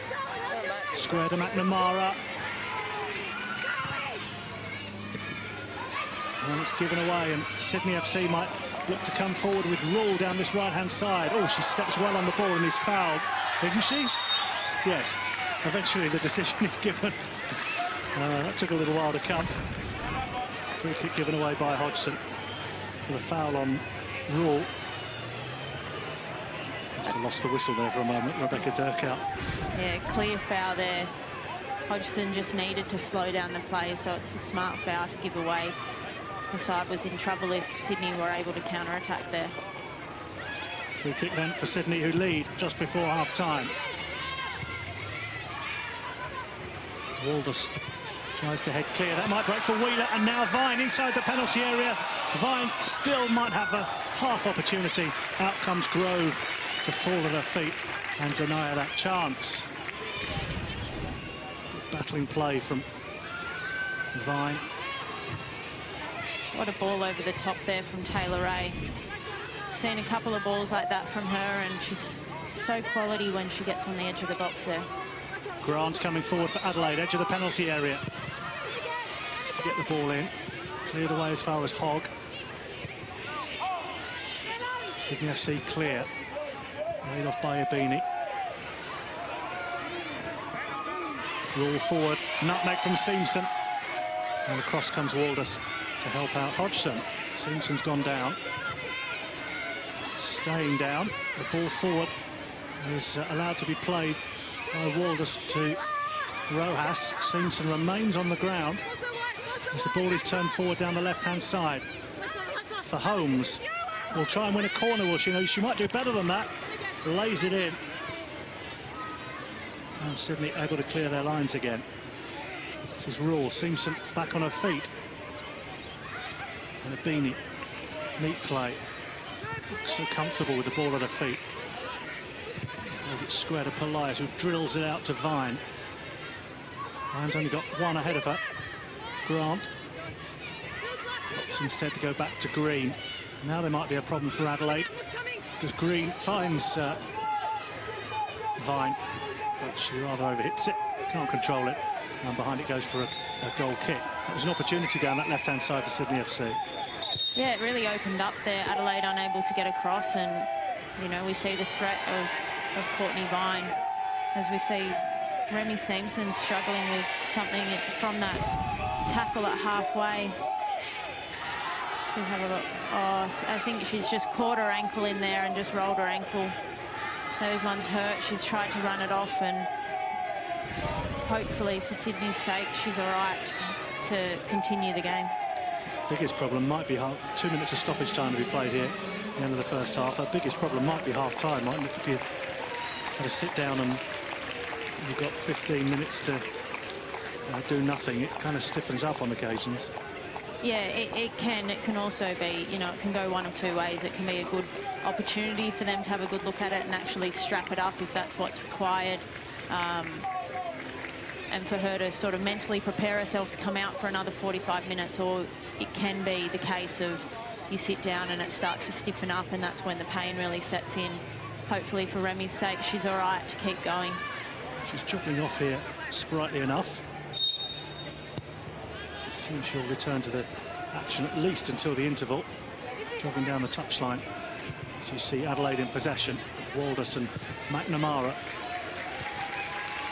Square to McNamara. And it's given away, and Sydney FC might look to come forward with Rule down this right-hand side. Oh, she steps well on the ball and is fouled, isn't she? Yes. Eventually the decision is given. That took a little while to come. Free kick given away by Hodgson for the foul on Rule. Must have lost the whistle there for a moment, Rebecca Durkout. Yeah, clear foul there. Hodgson just needed to slow down the play, so it's a smart foul to give away. The side was in trouble if Sydney were able to counter-attack there. Free kick then for Sydney, who lead just before half-time. Walders tries to head clear. That might break for Wheeler, and now Vine inside the penalty area. Vine still might have a half opportunity. Out comes Grove to fall at her feet and deny her that chance. Battling play from Vine. What a ball over the top there from Taylor Ray. I've seen a couple of balls like that from her, and she's so quality when she gets on the edge of the box there. Grant coming forward for Adelaide, edge of the penalty area. Just to get the ball in. Cleared away as far as Hogg. Sydney FC clear. Laid off by Ibini. Roll forward, nutmeg from Simpson. And across comes Walders to help out Hodgson. Simpson's gone down. Staying down. The ball forward is allowed to be played by Walders to Rojas. Simpson remains on the ground as the ball is turned forward down the left-hand side. For Holmes, will try and win a corner, will she? No, she might do better than that. Lays it in. And Sydney able to clear their lines again. This is Rule. Simpson back on her feet. And Ibini, neat play. So comfortable with the ball at her feet. As it's square to Polias, who drills it out to Vine. Vine's only got one ahead of her. Grant opts instead to go back to Green. Now there might be a problem for Adelaide, because Green finds Vine, but she rather overhits it, can't control it, and behind it goes for a goal kick. It was an opportunity down that left-hand side for Sydney FC. Yeah, it really opened up there. Adelaide unable to get across, and, you know, we see the threat of Courtney Vine as we see Remy Simpson struggling with something from that tackle at halfway. So we have a look. Oh, I think she's just caught her ankle in there and just rolled her ankle. Those ones hurt. She's tried to run it off, and hopefully for Sydney's sake she's all right to continue the game. Biggest problem might be 2 minutes of stoppage time to be played here at the end of the first half. Her biggest problem might be half-time, mightn't it? If you had to sit down and you've got 15 minutes to do nothing, it kind of stiffens up on occasions. Yeah, it can. It can also be, you know, it can go one of two ways. It can be a good opportunity for them to have a good look at it and actually strap it up if that's what's required. And for her to sort of mentally prepare herself to come out for another 45 minutes, or it can be the case of you sit down and it starts to stiffen up, and that's when the pain really sets in. Hopefully for Remy's sake, she's all right to keep going. She's chopping off here sprightly enough. Soon she'll return to the action at least until the interval. Jogging down the touchline. As you see Adelaide in possession. Waldus and McNamara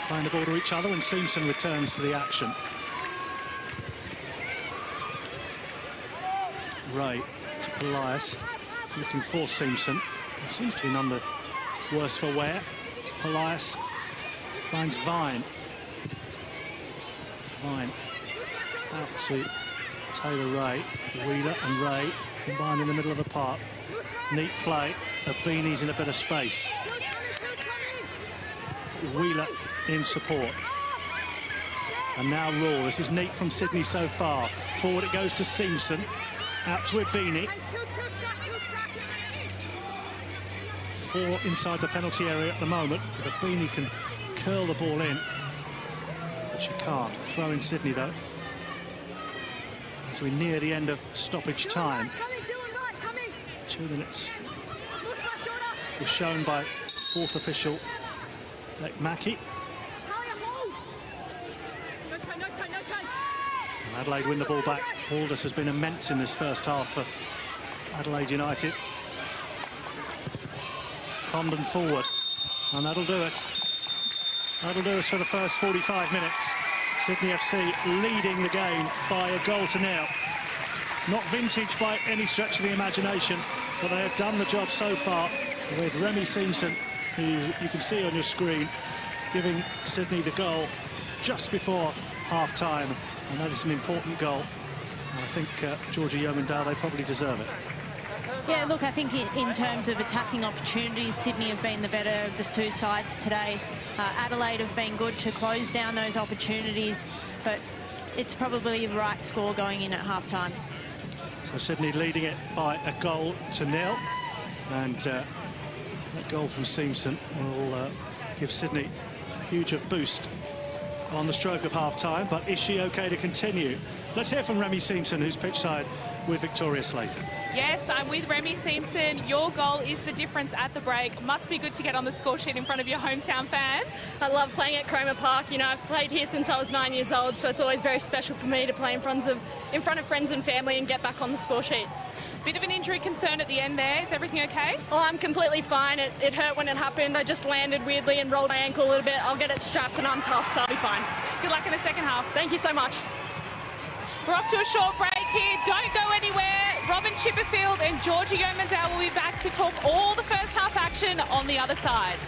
playing the ball to each other, and Simpson returns to the action. Ray to Polias, looking for Simpson. He seems to be none the worse for wear. Polias finds Vine. Vine out to Taylor Ray. Wheeler and Ray combined in the middle of the park. Neat play. The Beanies in a bit of space. Wheeler in support. And now Raw. This is neat from Sydney so far. Forward it goes to Simpson. Out to Beanie. 4 inside the penalty area at the moment. If Beanie can curl the ball in. But she can't. Throw in Sydney though. As we near the end of stoppage time. 2 minutes was shown by 4th official Blake Mackey. And Adelaide win the ball back. Aldous has been immense in this first half for Adelaide United. Condon forward, and that'll do us. That'll do us for the first 45 minutes. Sydney FC leading the game by a goal to nil. Not vintage by any stretch of the imagination, but they have done the job so far with Remy Simpson, who you can see on your screen, giving Sydney the goal just before half-time. And that is an important goal. And I think Georgia Yeomandale, they probably deserve it. Yeah, look, I think in terms of attacking opportunities, Sydney have been the better of the 2 sides today. Adelaide have been good to close down those opportunities, but it's probably the right score going in at half-time. So Sydney leading it by a goal to nil. And that goal from Simpson will give Sydney a huge boost on the stroke of half-time. But is she OK to continue? Let's hear from Remy Simpson, who's pitch side with Victoria Slater. Yes, I'm with Remy Simpson. Your goal is the difference at the break. Must be good to get on the score sheet in front of your hometown fans. I love playing at Cromer Park. You know, I've played here since I was 9 years old, so it's always very special for me to play in front of friends and family and get back on the score sheet. Bit of an injury concern at the end there. Is everything okay? Well, I'm completely fine. It hurt when it happened. I just landed weirdly and rolled my ankle a little bit. I'll get it strapped and I'm tough, so I'll be fine. Good luck in the second half. Thank you so much. We're off to a short break here. Don't go anywhere. Robin Chipperfield and Georgia Yeomandale will be back to talk all the first half action on the other side.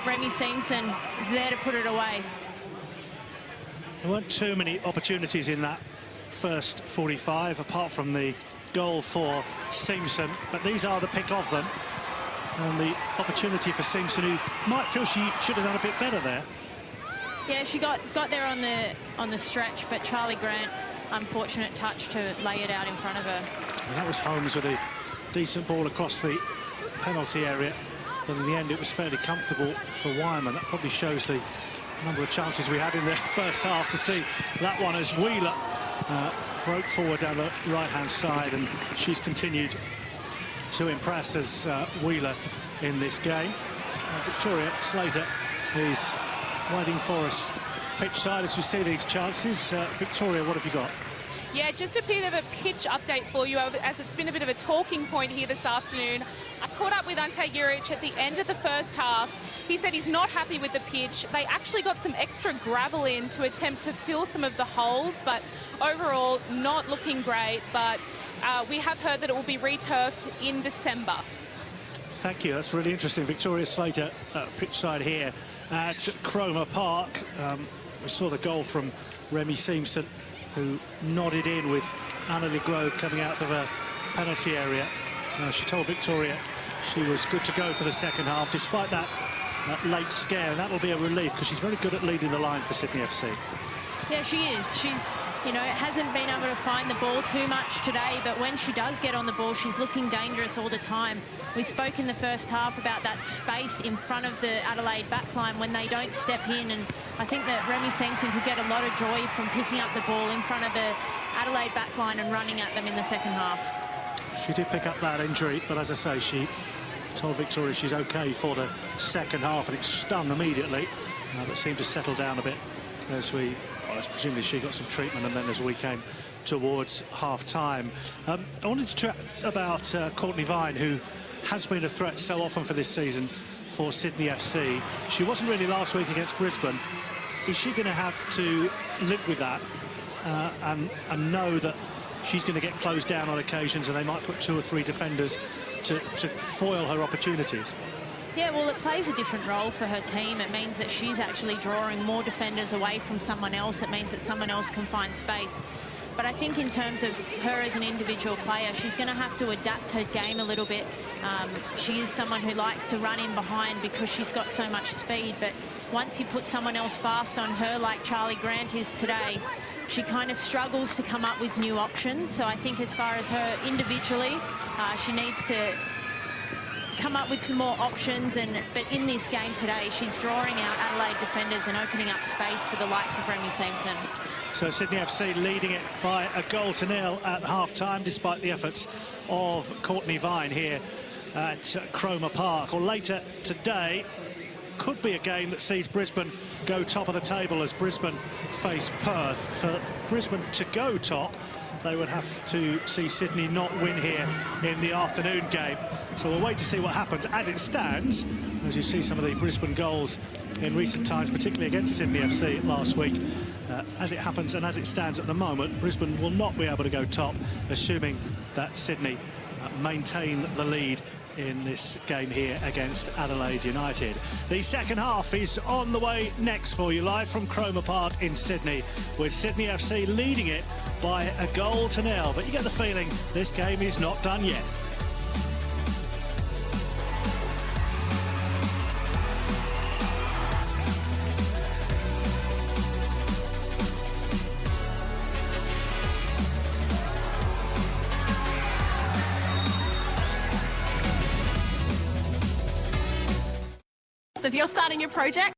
Remy Simpson is there to put it away. There weren't too many opportunities in that first 45, apart from the goal for Simpson, but these are the pick of them. And the opportunity for Simpson, who might feel she should have done a bit better there. Yeah, she got there on the stretch, but Charlie Grant, unfortunate touch to lay it out in front of her. And that was Holmes with a decent ball across the penalty area. But in the end, it was fairly comfortable for Wyman. That probably shows the number of chances we had in the first half to see that one as Wheeler broke forward down the right-hand side, and she's continued to impress as Wheeler in this game. Victoria Slater is waiting for us pitch side as we see these chances. Victoria, what have you got? Yeah, just a bit of a pitch update for you, as it's been a bit of a talking point here this afternoon. I caught up with Ante Juric at the end of the first half. He said he's not happy with the pitch. They actually got some extra gravel in to attempt to fill some of the holes, but overall not looking great. But we have heard that it will be returfed in December. Thank you, that's really interesting. Victoria Slater pitch side here at Cromer Park. We saw the goal from Remy Simpson, who nodded in with Anna Grove coming out of a penalty area. She told Victoria she was good to go for the second half, despite that late scare, and that'll be a relief because she's very good at leading the line for Sydney FC. Yeah, she is. She's, you know, hasn't been able to find the ball too much today, but when she does get on the ball, she's looking dangerous all the time. We spoke in the first half about that space in front of the Adelaide backline when they don't step in, and I think that Remy Simpson could get a lot of joy from picking up the ball in front of the Adelaide backline and running at them in the second half. She did pick up that injury, but as I say, she told Victoria she's okay for the second half, and it stung immediately, but seemed to settle down a bit as presumably she got some treatment, and then as we came towards half-time. I wanted to chat about Courtney Vine, who has been a threat so often for this season for Sydney FC. She wasn't really last week against Brisbane. Is she going to have to live with that and know that she's going to get closed down on occasions, and they might put 2 or 3 defenders to foil her opportunities? Yeah, well, it plays a different role for her team. It means that she's actually drawing more defenders away from someone else. It means that someone else can find space. But I think in terms of her as an individual player, she's going to have to adapt her game a little bit. She is someone who likes to run in behind because she's got so much speed. But once you put someone else fast on her, like Charlie Grant is today, she kind of struggles to come up with new options. So I think as far as her individually, she needs to come up with some more options, but in this game today she's drawing out Adelaide defenders and opening up space for the likes of Remy Simpson. So Sydney FC leading it by a 1-0 at half-time, despite the efforts of Courtney Vine here at Cromer Park. Or later today could be a game that sees Brisbane go top of the table as Brisbane face Perth. For Brisbane to go top, they would have to see Sydney not win here in the afternoon game. So we'll wait to see what happens. As it stands, as you see some of the Brisbane goals in recent times, particularly against Sydney FC last week, as it happens and as it stands at the moment, Brisbane will not be able to go top, assuming that Sydney maintain the lead in this game here against Adelaide United. The second half is on the way next for you, live from Cromer Park in Sydney, with Sydney FC leading it by 1-0. But you get the feeling this game is not done yet. So if you're starting your project,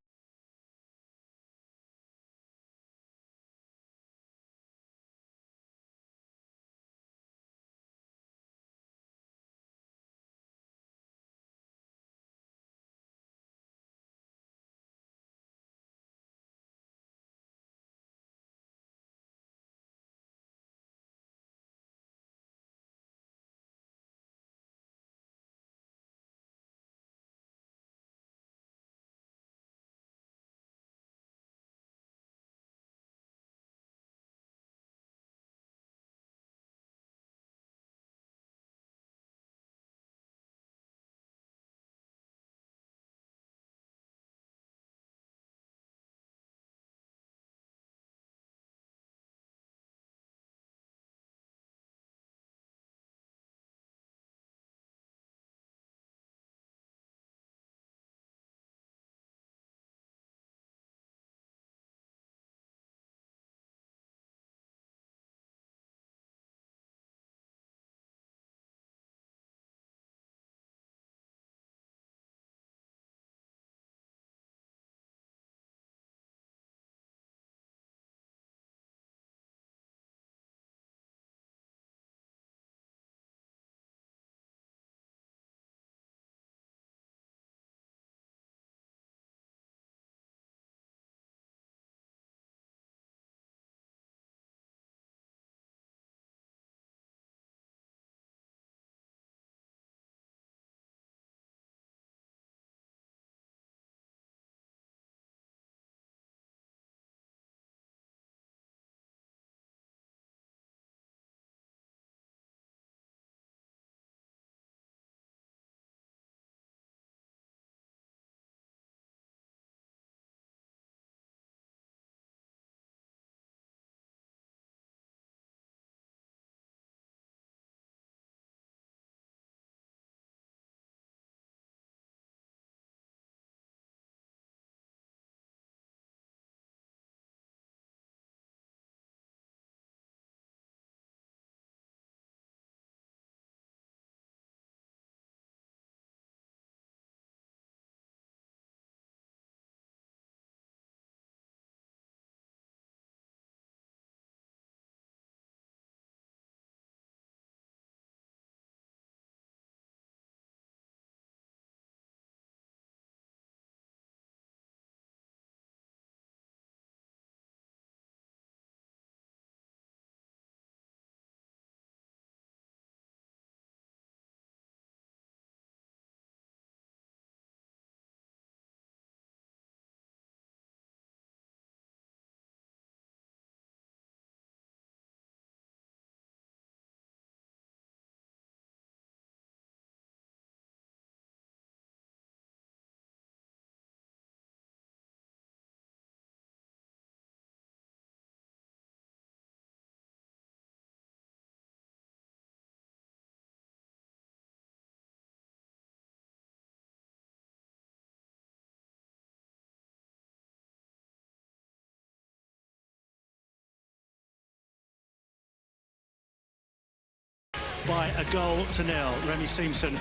by a goal to nil. Remy Simpson,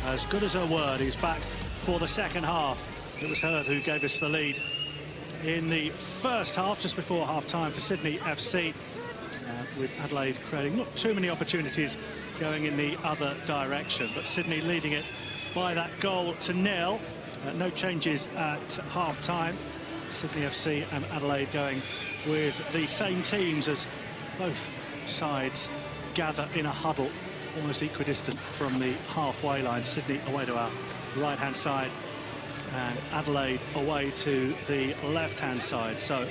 as good as her word, is back for the second half. It was her who gave us the lead in the first half, just before half-time for Sydney FC, with Adelaide creating not too many opportunities going in the other direction, but Sydney leading it by that goal to nil. No changes at half-time. Sydney FC and Adelaide going with the same teams as both sides gather in a huddle, almost equidistant from the halfway line. Sydney away to our right-hand side, and Adelaide away to the left-hand side. So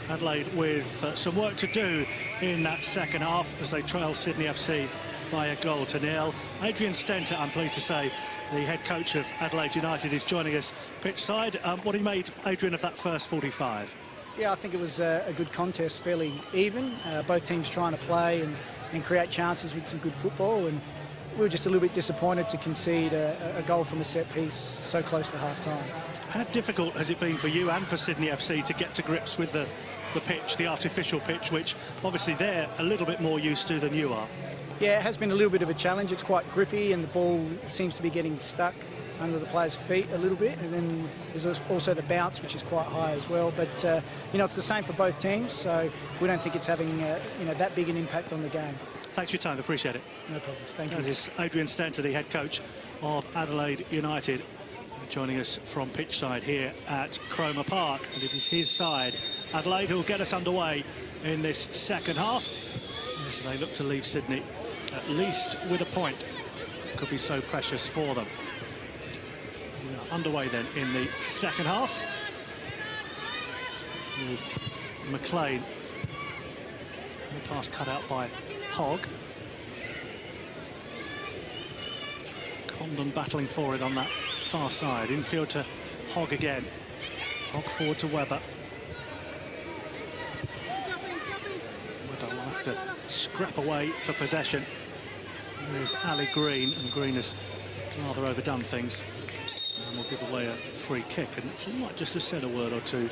Adelaide with some work to do in that second half as they trail Sydney FC by a goal to nil. Adrian Stenter, I'm pleased to say, the head coach of Adelaide United, is joining us pitch side. What he made, Adrian, of that first 45? Yeah, I think it was a good contest, fairly even. Both teams trying to play and create chances with some good football, and we were just a little bit disappointed to concede a goal from a set piece so close to half-time. How difficult has it been for you and for Sydney FC to get to grips with the pitch, the artificial pitch, which obviously they're a little bit more used to than you are? Yeah, it has been a little bit of a challenge. It's quite grippy and the ball seems to be getting stuck under the players' feet a little bit, and then there's also the bounce, which is quite high as well. But you know, it's the same for both teams, so we don't think it's having you know, that big an impact on the game. Thanks for your time, appreciate it. No problems, thank you. That is Adrian Stenter, the head coach of Adelaide United, joining us from pitch side here at Cromer Park, and it is his side, Adelaide, who will get us underway in this second half as they look to leave Sydney at least with a point. Could be so precious for them. We are underway then in the second half with McLean. The pass cut out by Hogg. Condon battling for it on that far side. Infield to Hogg again. Hogg forward to Webber. Webber will have to scrap away for possession with Ali Green, and Green has rather overdone things and will give away a free kick, and she might just have said a word or two.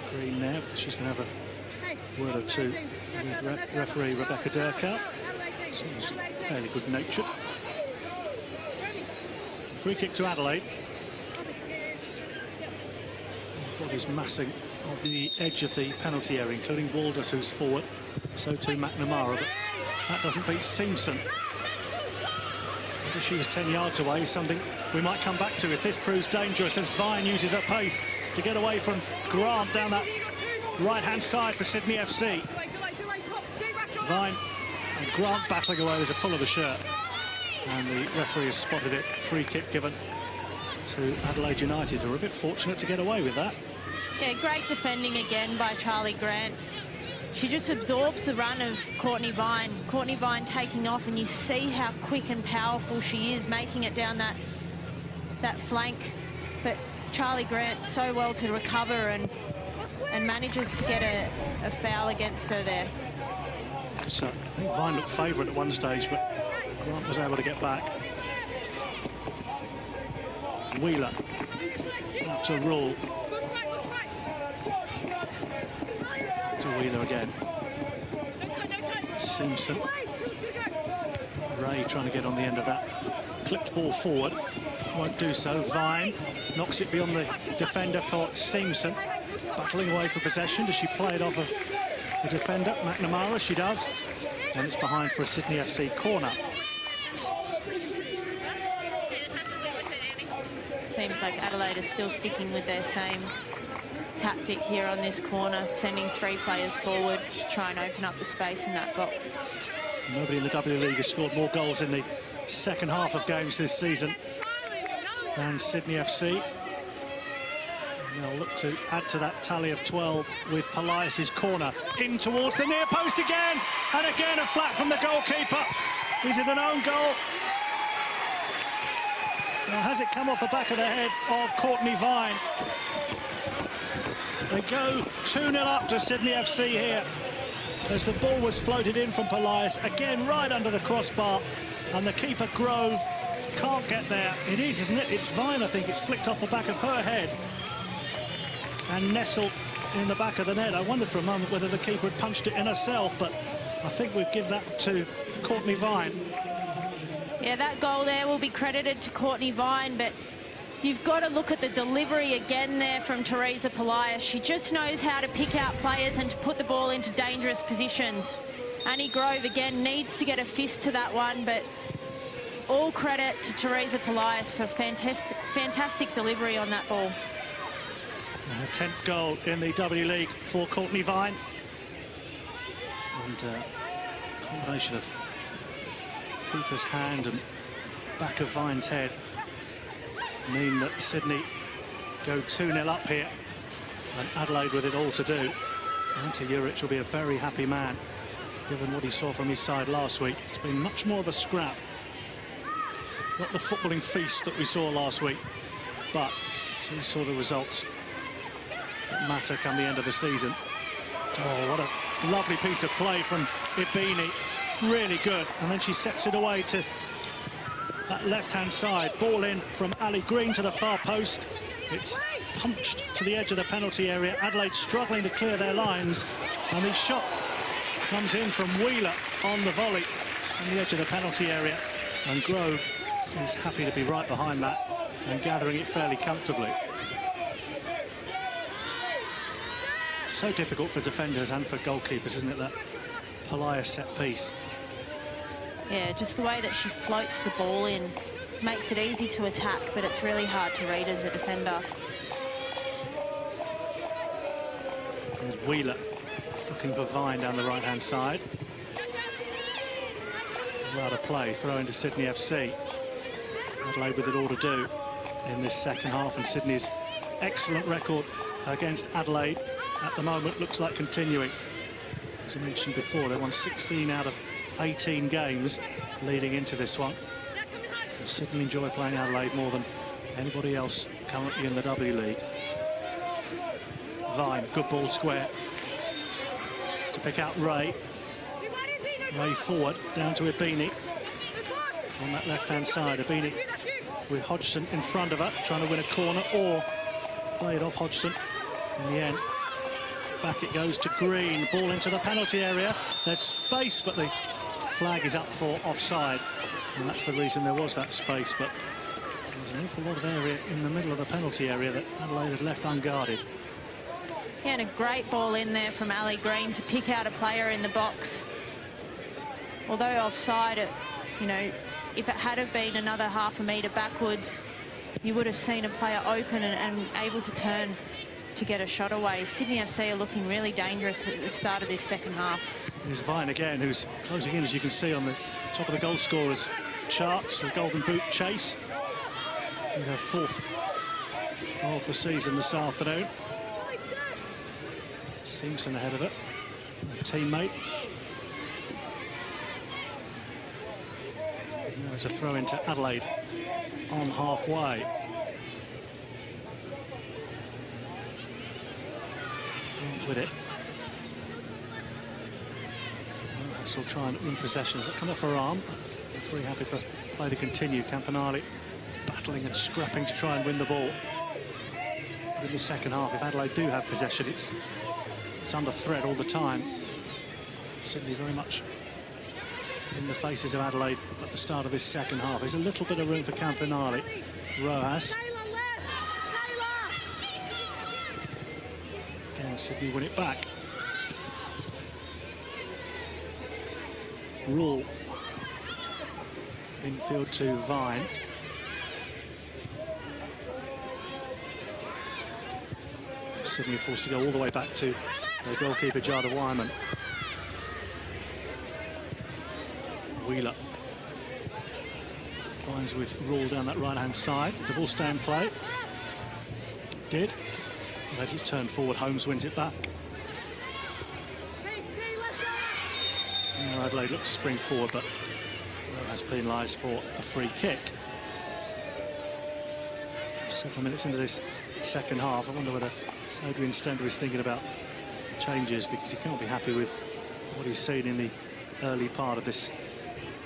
Green there, she's going to have a word or two with referee Rebecca Durkow. Seems fairly good-natured. Free kick to Adelaide. Bodies massing on the edge of the penalty area, including Walders, who's forward. So too McNamara, but that doesn't beat Simpson. She was 10 yards away, something we might come back to if this proves dangerous, as Vine uses her pace to get away from Grant down that right-hand side for Sydney FC. Vine and Grant battling away. There's a pull of the shirt, and the referee has spotted it. Free kick given to Adelaide United, who are a bit fortunate to get away with that. Yeah, great defending again by Charlie Grant. She just absorbs the run of Courtney Vine. Courtney Vine taking off, and you see how quick and powerful she is, making it down that flank. But Charlie Grant so well to recover and manages to get a foul against her there. So I think Vine looked favourite at one stage, but Grant was able to get back. Wheeler up to Rule. To Wheeler again. Simpson. Ray trying to get on the end of that clipped ball forward. Won't do so. Vine knocks it beyond the defender for Simpson. Battling away for possession. Does she play it off of the defender, McNamara? She does. And it's behind for a Sydney FC corner. Seems like Adelaide is still sticking with their same tactic here on this corner, sending 3 players forward to try and open up the space in that box. Nobody in the W League has scored more goals in the second half of games this season than Sydney FC. And they'll look to add to that tally of 12 with Polias's corner in towards the near post again, and again a flat from the goalkeeper. Is it an own goal? Now, has it come off the back of the head of Courtney Vine? They go 2-0 up to Sydney FC here, as the ball was floated in from Polias, again right under the crossbar, and the keeper Grove can't get there. It is, isn't it? It's Vine, I think. It's flicked off the back of her head and nestled in the back of the net. I wondered for a moment whether the keeper had punched it in herself, but I think we'd give that to Courtney Vine. Yeah, that goal there will be credited to Courtney Vine, but you've got to look at the delivery again there from Teresa Polias. She just knows how to pick out players and to put the ball into dangerous positions. Annie Grove again needs to get a fist to that one, but all credit to Teresa Polias for fantastic delivery on that ball. Her 10th goal in the W League for Courtney Vine. And a combination of keeper's hand and back of Vine's head mean that Sydney go 2-0 up here, and Adelaide with it all to do. Ante Juric will be a very happy man, given what he saw from his side last week. It's been much more of a scrap. Not the footballing feast that we saw last week, but he saw the results that matter come the end of the season. Oh, what a lovely piece of play from Ibini. Really good. And then she sets it away to that left-hand side. Ball in from Ali Green to the far post. It's punched to the edge of the penalty area. Adelaide struggling to clear their lines. And the shot comes in from Wheeler on the volley on the edge of the penalty area. And Grove is happy to be right behind that and gathering it fairly comfortably. So difficult for defenders and for goalkeepers, isn't it, that Polias set piece? Yeah, just the way that she floats the ball in makes it easy to attack, but it's really hard to read as a defender. There's Wheeler looking for Vine down the right-hand side. Allowed a play, throw into Sydney FC. Adelaide with it all to do in this second half, and Sydney's excellent record against Adelaide at the moment looks like continuing. As I mentioned before, they won 16 out of 18 games leading into this one. Sydney enjoy playing Adelaide more than anybody else currently in the W League. Vine, good ball square to pick out Ray. Ray forward, down to Ibini on that left-hand side. Ibini with Hodgson in front of her, trying to win a corner or play it off Hodgson. In the end, back it goes to Green. Ball into the penalty area. There's space, but the flag is up for offside. And that's the reason there was that space, but there was an awful lot of area in the middle of the penalty area that Adelaide had left unguarded. Yeah, and a great ball in there from Ali Green to pick out a player in the box. Although offside, you know, if it had have been another half a metre backwards, you would have seen a player open and able to turn to get a shot away. Sydney FC are looking really dangerous at the start of this second half. There's Vine again, who's closing in, as you can see, on the top of the goal scorers charts, the Golden Boot chase. In her 4th of the season this afternoon. Simpson ahead of it, a teammate. Now it's a throw into Adelaide on halfway. With it. He'll try and win possession. Does that come off her arm? Very happy for play to continue. Campanale battling and scrapping to try and win the ball. But in the second half, if Adelaide do have possession, it's under threat all the time. Sydney very much in the faces of Adelaide at the start of this second half. There's a little bit of room for Campanale. Rojas. Again, Sydney win it back. Rule. Infield to Vine. Sydney forced to go all the way back to their goalkeeper, Jada Wyman. Wheeler. Vine's with Rule down that right-hand side. The ball stay in play. Did. And as it's turned forward, Holmes wins it back. Now Adelaide look to spring forward, but has penalised for a free kick. Several minutes into this second half, I wonder whether Adrian Stender is thinking about changes, because he can't be happy with what he's seen in the early part of this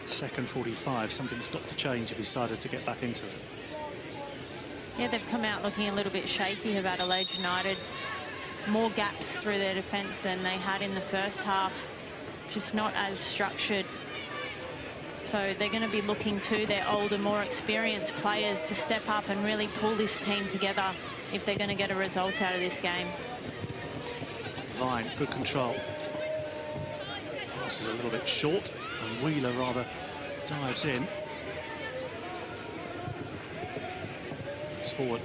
second 45. Something's got to change if he decided to get back into it. Yeah, they've come out looking a little bit shaky of Adelaide United. more gaps through their defence than they had in the first half. Just not as structured. So they're going to be looking to their older, more experienced players to step up and really pull this team together if they're going to get a result out of this game. Vine, good control. This is a little bit short, and Wheeler rather dives in. It's forward.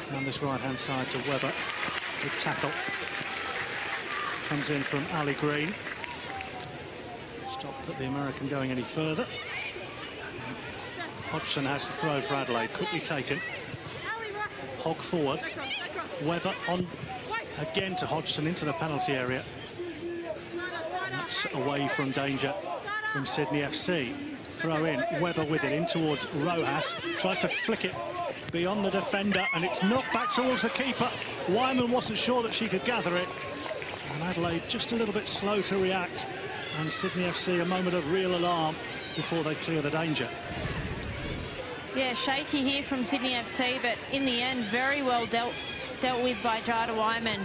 Down this right-hand side to Webber. Good tackle. Comes in from Ali Green. Stop put the American going any further. Hodgson has the throw for Adelaide. Quickly taken. Hogg forward. Webber on again to Hodgson into the penalty area. And that's away from danger from Sydney FC. Throw in. Webber with it in towards Rojas. Tries to flick it beyond the defender, and it's knocked back towards the keeper. Wyman wasn't sure that she could gather it. And Adelaide just a little bit slow to react. And Sydney FC a moment of real alarm before they clear the danger. Yeah, shaky here from Sydney FC, but in the end, very well dealt with by Jada Wyman.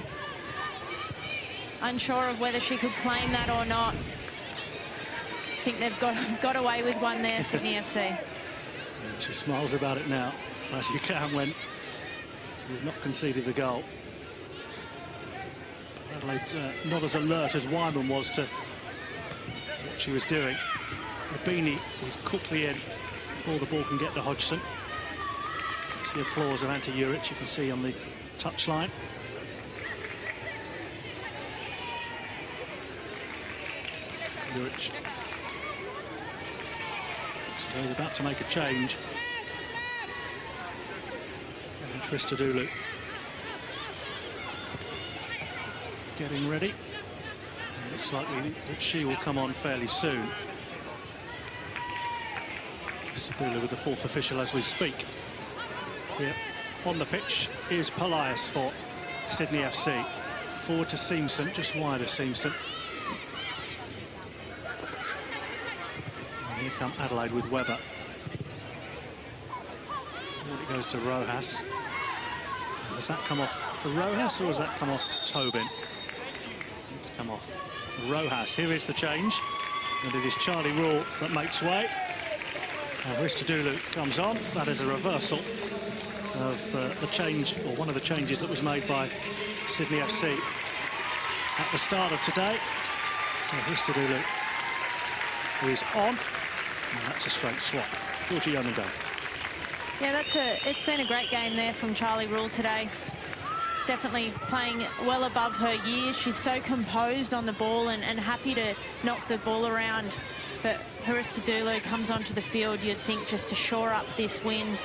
Unsure of whether she could claim that or not. I think they've got away with one there, Sydney FC. And she smiles about it now, as you can when you've not conceded a goal. Adelaide not as alert as Wyman was to what she was doing. Abini was quickly in before the ball can get to Hodgson. It's the applause of Ante Juric, you can see on the touchline. Juric. So he's about to make a change. And Christodoulou getting ready. It looks likely that she will come on fairly soon. Christodoulou with the fourth official as we speak. Here on the pitch is Polias for Sydney FC. Forward to Seamson, just wide of Seamson. And here come Adelaide with Webber. Forward it goes to Rojas. Does that come off Rojas or does that come off Tobin? It's come off Rojas. Here is the change. And it is Charlie Rule that makes way. And Christodoulou comes on. That is a reversal of the change, or one of the changes that was made by Sydney FC at the start of today. So Christodoulou is on. And that's a straight swap. Georgie Yeoman. Yeah, it's been a great game there from Charlie Rule today. Definitely playing well above her years. She's so composed on the ball and happy to knock the ball around. But Christodoulou comes onto the field, you'd think, just to shore up this win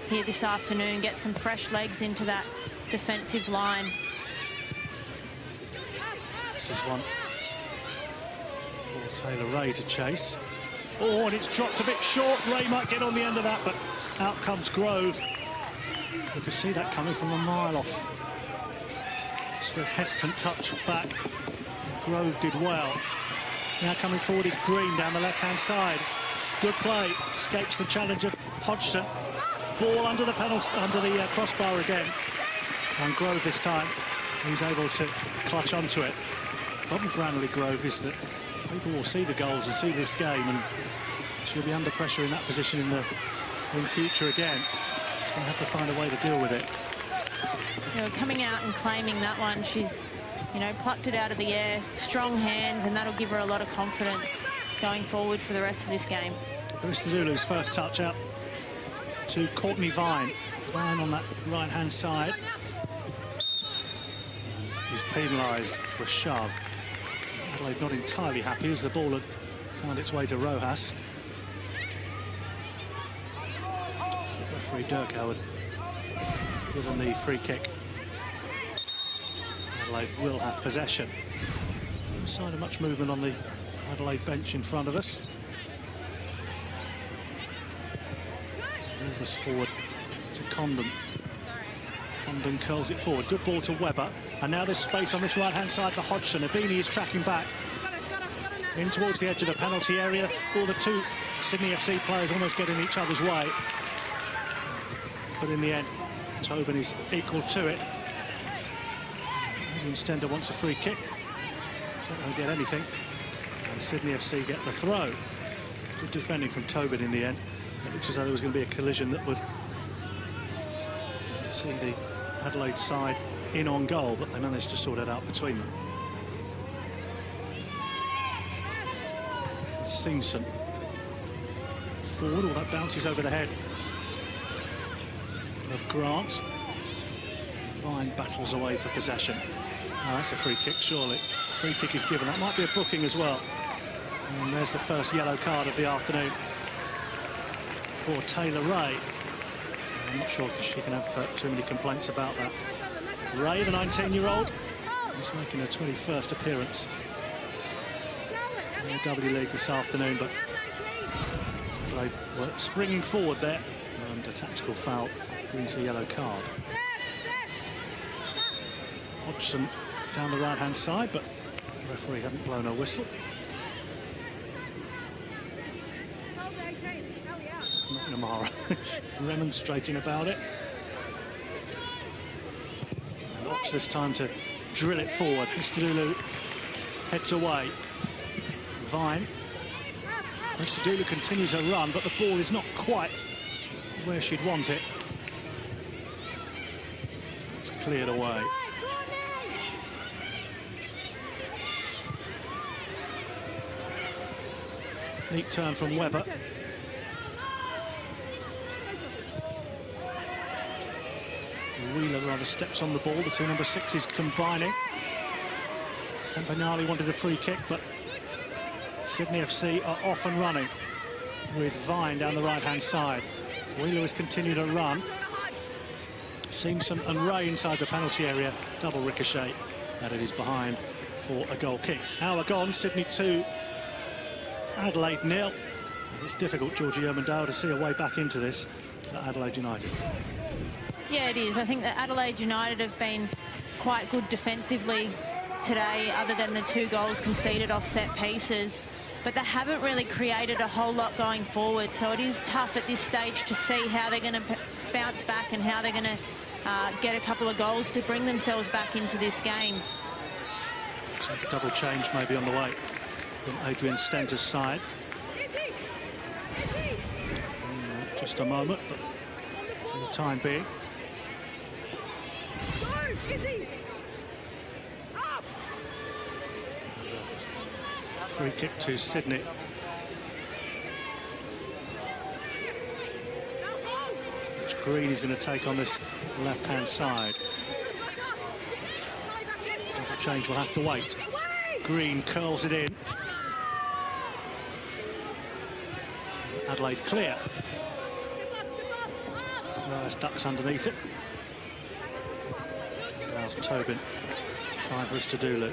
here this afternoon, get some fresh legs into that defensive line. This is one for Taylor Ray to chase. Oh, and it's dropped a bit short. Ray might get on the end of that, but out comes Grove. You could see that coming from a mile off. Just a hesitant touch back. Grove did well. Now coming forward is Green down the left-hand side. Good play. Escapes the challenge of Hodgson. Ball under the penalty, under the crossbar again. And Grove this time, he's able to clutch onto it. The problem for Annalie Grove is that people will see the goals and see this game, and she'll be under pressure in that position in future again. She's going to have to find a way to deal with it. You know, coming out and claiming that one, she's, you know, plucked it out of the air, strong hands, and that'll give her a lot of confidence going forward for the rest of this game. Christodoulou's first touch out to Courtney Vine. Vine on that right-hand side. He's penalised for a shove. Adelaide not entirely happy as the ball had found its way to Rojas. Referee Durkow had given the free kick. Adelaide will have possession. No sign of much movement on the Adelaide bench in front of us. Move us forward to Condon. Condon curls it forward. Good ball to Webber. And now there's space on this right-hand side for Hodgson. Abini is tracking back in towards the edge of the penalty area. All the two Sydney FC players almost get in each other's way. But in the end, Tobin is equal to it. Adrian Stender wants a free kick. So they'll get anything. And Sydney FC get the throw. Good defending from Tobin in the end. It looks as though there was going to be a collision that would see the Adelaide side in on goal, but they managed to sort it out between them. Simpson forward, all that bounces over the head of Grant. Vine battles away for possession. Oh, that's a free kick, surely. Free kick is given. That might be a booking as well. And there's the first yellow card of the afternoon for Taylor Ray. I'm not sure she can have too many complaints about that. Ray, the 19-year-old, is making her 21st appearance in the W League this afternoon, but Adelaide were springing forward there, and a tactical foul brings a yellow card. Hodgson down the right-hand side, but the referee hadn't blown a whistle. McNamara is remonstrating about it. And opts this time to drill it forward. Ristadulu heads away. Vine. Ristadulu continues her run, but the ball is not quite where she'd want it. It's cleared away. Neat turn from Webber. Wheeler rather steps on the ball. The two number 6s combining. Campanale wanted a free kick, but Sydney FC are off and running with Vine down the right-hand side. Wheeler has continued a run. Simpson and Ray inside the penalty area. Double ricochet, and it is behind for a goal kick. Hour gone, Sydney 2, Adelaide 0. It's difficult, Georgie Ermendale, to see a way back into this for Adelaide United. Yeah, it is. I think that Adelaide United have been quite good defensively today, other than the 2 goals conceded off set pieces. But they haven't really created a whole lot going forward. So it is tough at this stage to see how they're going to bounce back and how they're going to get a couple of goals to bring themselves back into this game. Looks like a double change maybe on the way from Adrian Stenter's side. Just a moment, but for the time being. Free kick to Sydney. Which Green is going to take on this left-hand side. Double change will have to wait. Green curls it in. Adelaide clear. Nice ducks underneath it. Allows Tobin to find Ristadulu.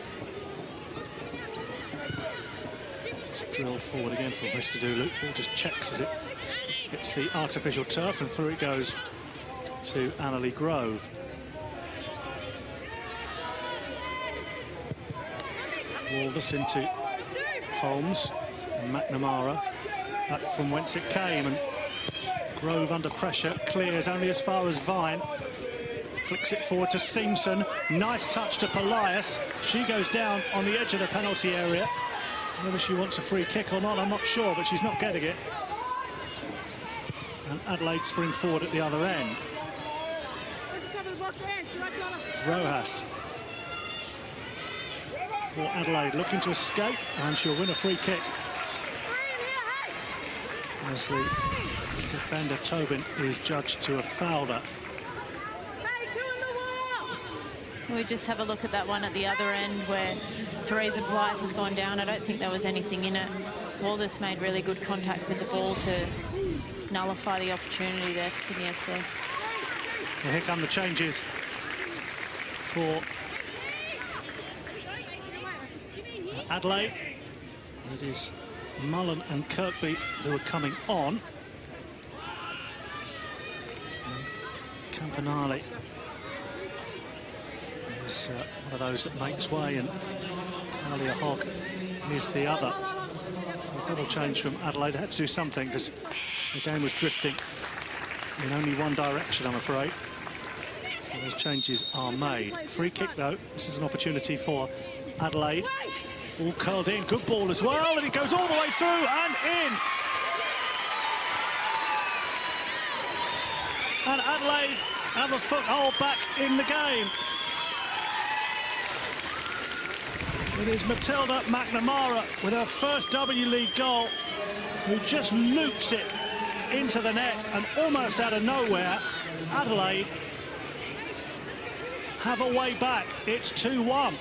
Drill forward again from Ristadulu. Ball just checks as it hits the artificial turf, and through it goes to Annalie Grove. Walvis into Holmes and McNamara back from whence it came, and Grove under pressure clears only as far as Vine. Flicks it forward to Simpson. Nice touch to Polias. She goes down on the edge of the penalty area. Whether she wants a free kick or not, I'm not sure, but she's not getting it. And Adelaide spring forward at the other end. Rojas for Adelaide, looking to escape, and she'll win a free kick. As the defender Tobin is judged to have fouled her. We just have a look at that one at the other end where Teresa Polias has gone down. I don't think there was anything in it. Walvis made really good contact with the ball to nullify the opportunity there for Sydney FC. Well, here come the changes for Adelaide. It is Mullen and Kirkby who are coming on. And Campanale is one of those that makes way, and Alia Hogg is the other. A double change from Adelaide. They had to do something because the game was drifting in only one direction, I'm afraid. So Those changes are made. Free kick, though. This is an opportunity for Adelaide. All curled in. Good ball as well. And it goes all the way through and in. And Adelaide have a foothold back in the game. It is Matilda McNamara with her first W League goal, who just loops it into the net, and almost out of nowhere, Adelaide have a way back. It's 2-1.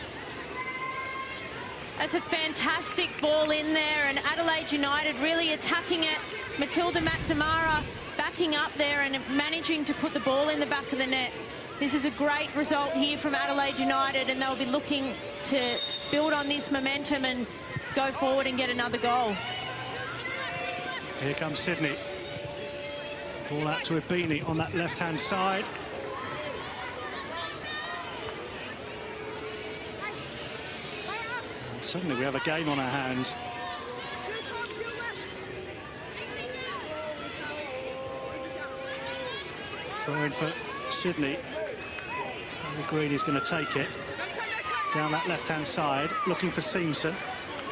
That's a fantastic ball in there, and Adelaide United really attacking it. Matilda McNamara backing up there and managing to put the ball in the back of the net. This is a great result here from Adelaide United, and they'll be looking to build on this momentum and go forward and get another goal. Here comes Sydney. Ball out to Ibini on that left-hand side. And suddenly we have a game on our hands. Throw in for Sydney. And Green is going to take it down that left-hand side, looking for Seamson.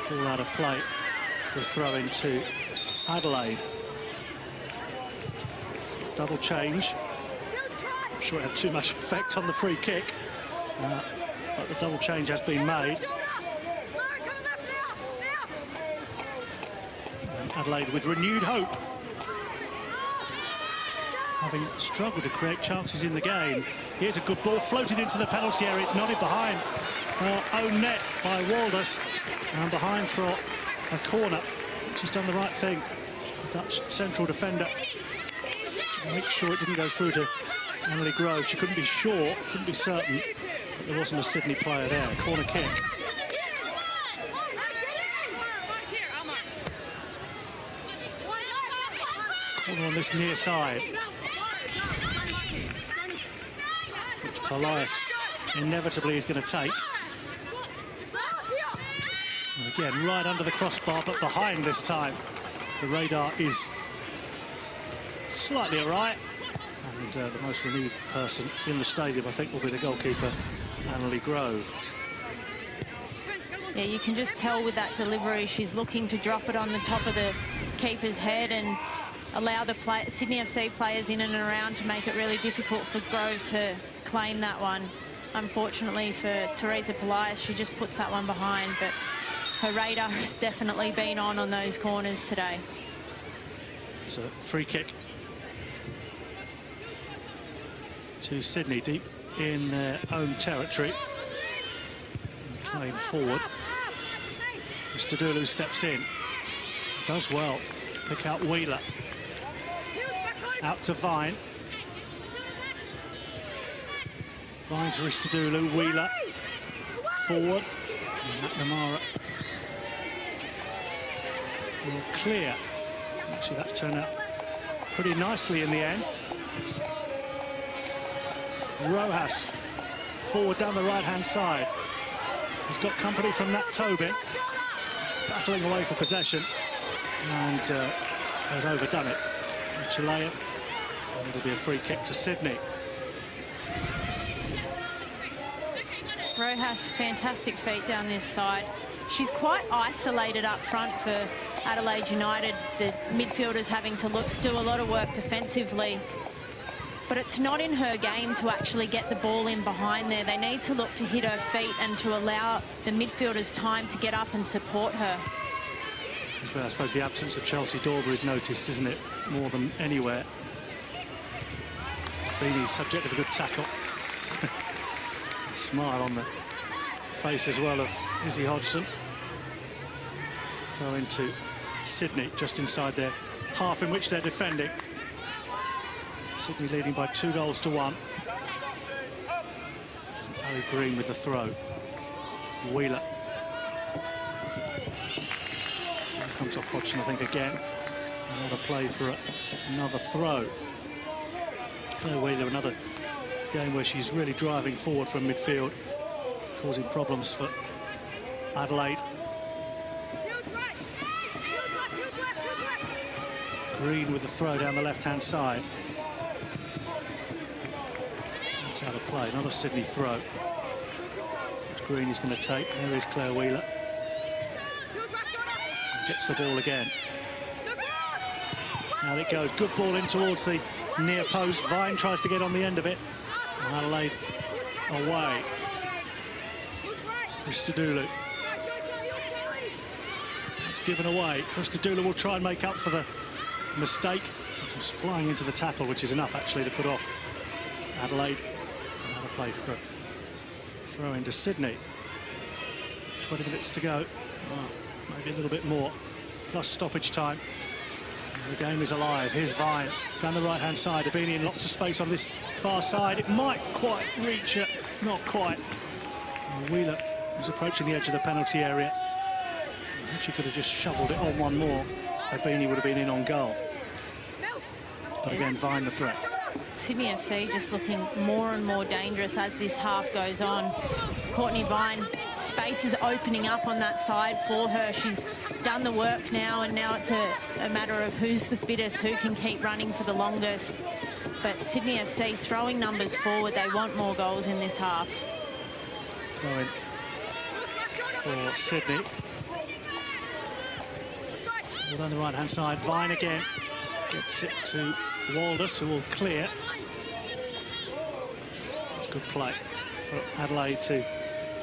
Ball out of play. The throw into Adelaide. Double change. I'm sure it had too much effect on the free kick, but the double change has been made. And Adelaide with renewed hope, having struggled to create chances in the game. Here's a good ball floated into the penalty area. It's nodded behind our own net by Waldus, and behind for a corner. She's done the right thing. The Dutch central defender, to make sure it didn't go through to Emily Grove. She couldn't be sure, couldn't be certain, but there wasn't a Sydney player there. Corner kick. Corner on this near side, which Polias inevitably is going to take. And again, right under the crossbar, but behind this time. The radar is slightly awry. And the most relieved person in the stadium, I think, will be the goalkeeper, Annalie Grove. Yeah, you can just tell with that delivery, she's looking to drop it on the top of the keeper's head and allow the Sydney FC players in and around to make it really difficult for Grove to claim that one. Unfortunately for Teresa Polias, she just puts that one behind, but her radar has definitely been on those corners today. It's a free kick to Sydney, deep in their own territory. And playing forward. Stadulu steps in. Does well. Pick out Wheeler. Out to Vine. Vine to Stadulu. Wheeler. Forward. And McNamara. Will clear. Actually, that's turned out pretty nicely in the end. Rojas forward down the right-hand side. He's got company from Nat Tobin, battling away for possession, and has overdone it. Chilean, and it'll be a free kick to Sydney. Rojas, fantastic feet down this side. She's quite isolated up front for Adelaide United. The midfielders having to do a lot of work defensively. But it's not in her game to actually get the ball in behind there. They need to look to hit her feet and to allow the midfielders time to get up and support her. Well, I suppose the absence of Chelsea Dorber is noticed, isn't it? More than anywhere. Beanie's subject of a good tackle. Smile on the face as well of Izzy Hodgson. Throw into Sydney, just inside their half in which they're defending. Sydney leading by 2-1. Harry Green with the throw. Wheeler. Comes off Hodgson, I think, again. Another play for another throw. Claire Wheeler, another game where she's really driving forward from midfield, causing problems for Adelaide. Green with the throw down the left-hand side. It's out of play. Another Sydney throw. Which Green is going to take. There is Claire Wheeler. Gets the ball again. Now it goes. Good ball in towards the near post. Vine tries to get on the end of it. And Adelaide away. Christodoulou. It's given away. Christodoulou will try and make up for the mistake. It was flying into the tackle, which is enough actually to put off Adelaide. Another play for a throw into Sydney. 20 minutes to go. Oh, maybe a little bit more. Plus stoppage time. The game is alive. Here's Vine down the right-hand side. Abini in lots of space on this far side. It might quite reach it. Not quite. Wheeler was approaching the edge of the penalty area. She could have just shoveled it on one more. Abini would have been in on goal. But again, Vine the threat. Sydney FC just looking more and more dangerous as this half goes on. Courtney Vine, space is opening up on that side for her. She's done the work now, and now it's a matter of who's the fittest, who can keep running for the longest. But Sydney FC throwing numbers forward. They want more goals in this half. Throwing for Sydney. All down the right-hand side. Vine again gets it to Walders, who will clear. It's good play for Adelaide to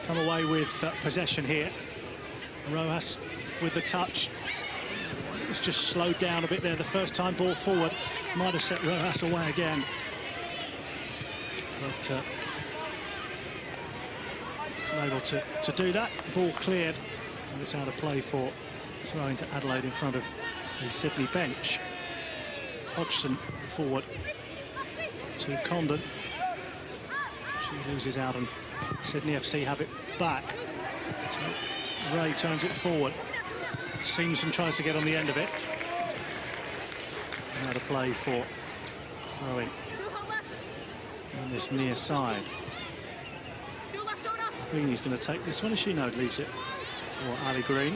come away with possession here. Rojas with the touch. It's just slowed down a bit there the first time. Ball forward. Might have set Rojas away again. But able to do that. Ball cleared. And it's out of play for throwing to Adelaide in front of the Sydney bench. Hodgson forward to Condon. She loses out and Sydney FC have it back. So Ray turns it forward. Seamson tries to get on the end of it. Another play for throwing on this near side. Beanie's going to take this one. Ashino leaves it for Ali Green.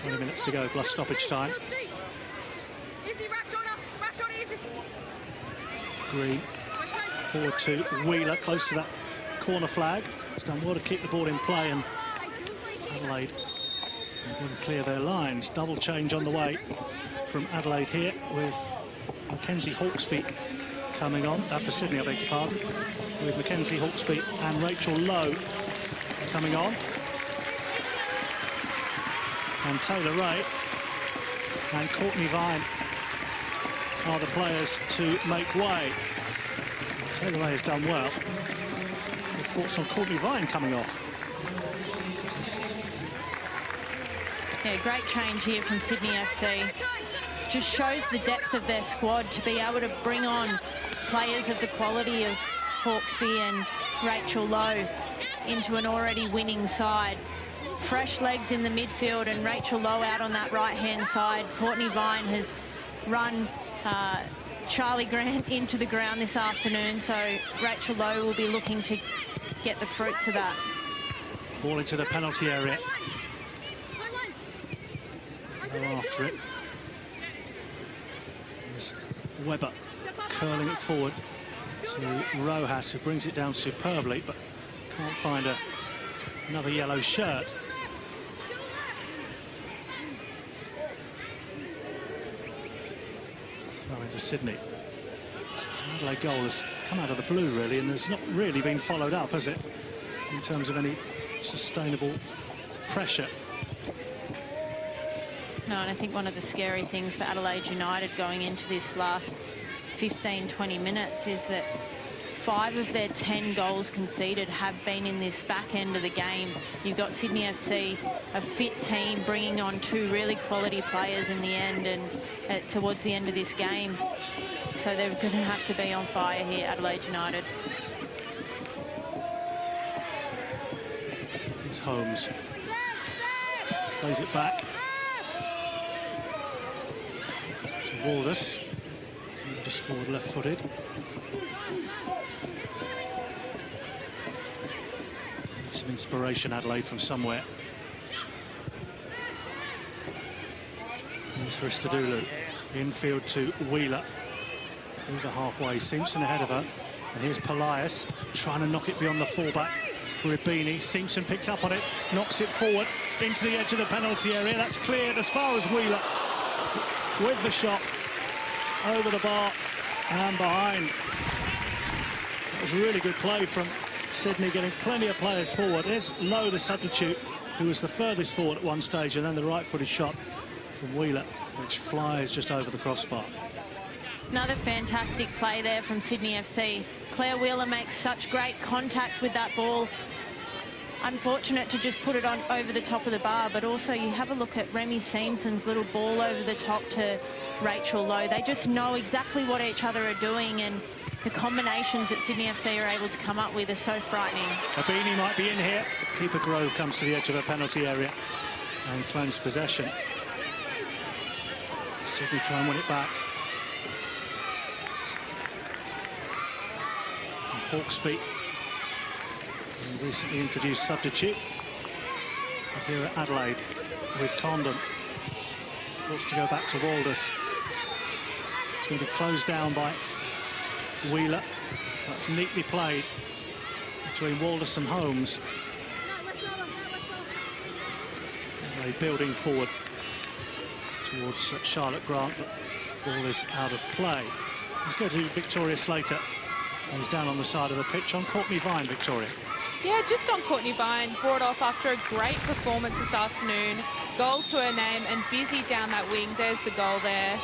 Minutes to go, plus stoppage time. Green forward to Wheeler, close to that corner flag. He's done well to keep the ball in play, and Adelaide going to clear their lines. Double change on the way from Adelaide here with Mackenzie Hawksby coming on. For Sydney, I beg your pardon. With Mackenzie Hawksby and Rachel Lowe coming on. And Taylor Ray and Courtney Vine are the players to make way. Taylor Ray has done well. Your thoughts on Courtney Vine coming off? Yeah, great change here from Sydney FC. Just shows the depth of their squad to be able to bring on players of the quality of Hawksby and Rachel Lowe into an already winning side. Fresh legs in the midfield, and Rachel Lowe out on that right-hand side. Courtney Vine has run Charlie Grant into the ground this afternoon, so Rachel Lowe will be looking to get the fruits of that. Ball into the penalty area. Go after it. There's Webber curling it forward to Rojas, who brings it down superbly, but can't find another yellow shirt. Throwing to Sydney. Adelaide goal has come out of the blue, really, and has not really been followed up, has it, in terms of any sustainable pressure? No, and I think one of the scary things for Adelaide United going into this last 15-20 minutes is that 5 of their 10 goals conceded have been in this back end of the game. You've got Sydney FC, a fit team, bringing on 2 really quality players in the end and towards the end of this game. So they're going to have to be on fire here, Adelaide United. Here's Holmes. Plays it back to Walders. Just forward left-footed. Some inspiration, Adelaide, from somewhere. There's Here's Christodoulou. Infield to Wheeler. Over halfway. Simpson ahead of her. And here's Polias trying to knock it beyond the fullback for Ibini. Simpson picks up on it, knocks it forward into the edge of the penalty area. That's cleared as far as Wheeler with the shot over the bar and behind. That was really good play from Sydney, getting plenty of players forward. There's Lowe, the substitute, who was the furthest forward at one stage, and then the right-footed shot from Wheeler, which flies just over the crossbar. Another fantastic play there from Sydney FC. Claire Wheeler makes such great contact with that ball. Unfortunate to just put it on over the top of the bar, but also you have a look at Remy Simpson's little ball over the top to Rachel Lowe. They just know exactly what each other are doing, and the combinations that Sydney FC are able to come up with are so frightening. Ibini might be in here. Keeper Grove comes to the edge of her penalty area and claims possession. Sydney try and win it back. Hawksby, the recently introduced substitute here at Adelaide with Condon. Forced to go back to Walders. It's going to be closed down by Wheeler. That's neatly played between Walders and Holmes. They're building forward towards Charlotte Grant, but ball is out of play. Let's go to Victoria Slater. He's down on the side of the pitch on Courtney Vine, Victoria. Yeah, just on Courtney Vine, brought off after a great performance this afternoon. Goal to her name and busy down that wing. There's the goal there.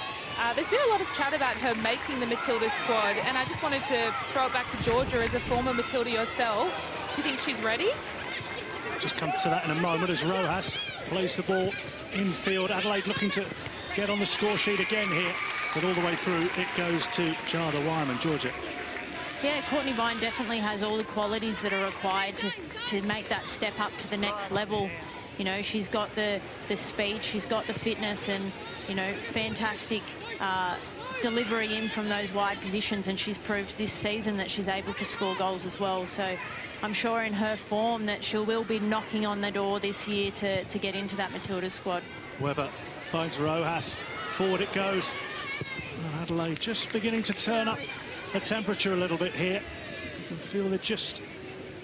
There's been a lot of chat about her making the Matilda squad, and I just wanted to throw it back to Georgia as a former Matilda yourself. Do you think she's ready? Just come to that in a moment as Rojas plays the ball infield. Adelaide looking to get on the score sheet again here, but all the way through it goes to Jada Wyman. Georgia. Yeah, Courtney Vine definitely has all the qualities that are required to make that step up to the next level. You know, she's got the speed, she's got the fitness, and, you know, fantastic delivery in from those wide positions, and she's proved this season that she's able to score goals as well. So I'm sure in her form that she will be knocking on the door this year to get into that Matilda squad. Webber finds Rojas. Forward it goes. And Adelaide just beginning to turn up the temperature a little bit here. You can feel they're just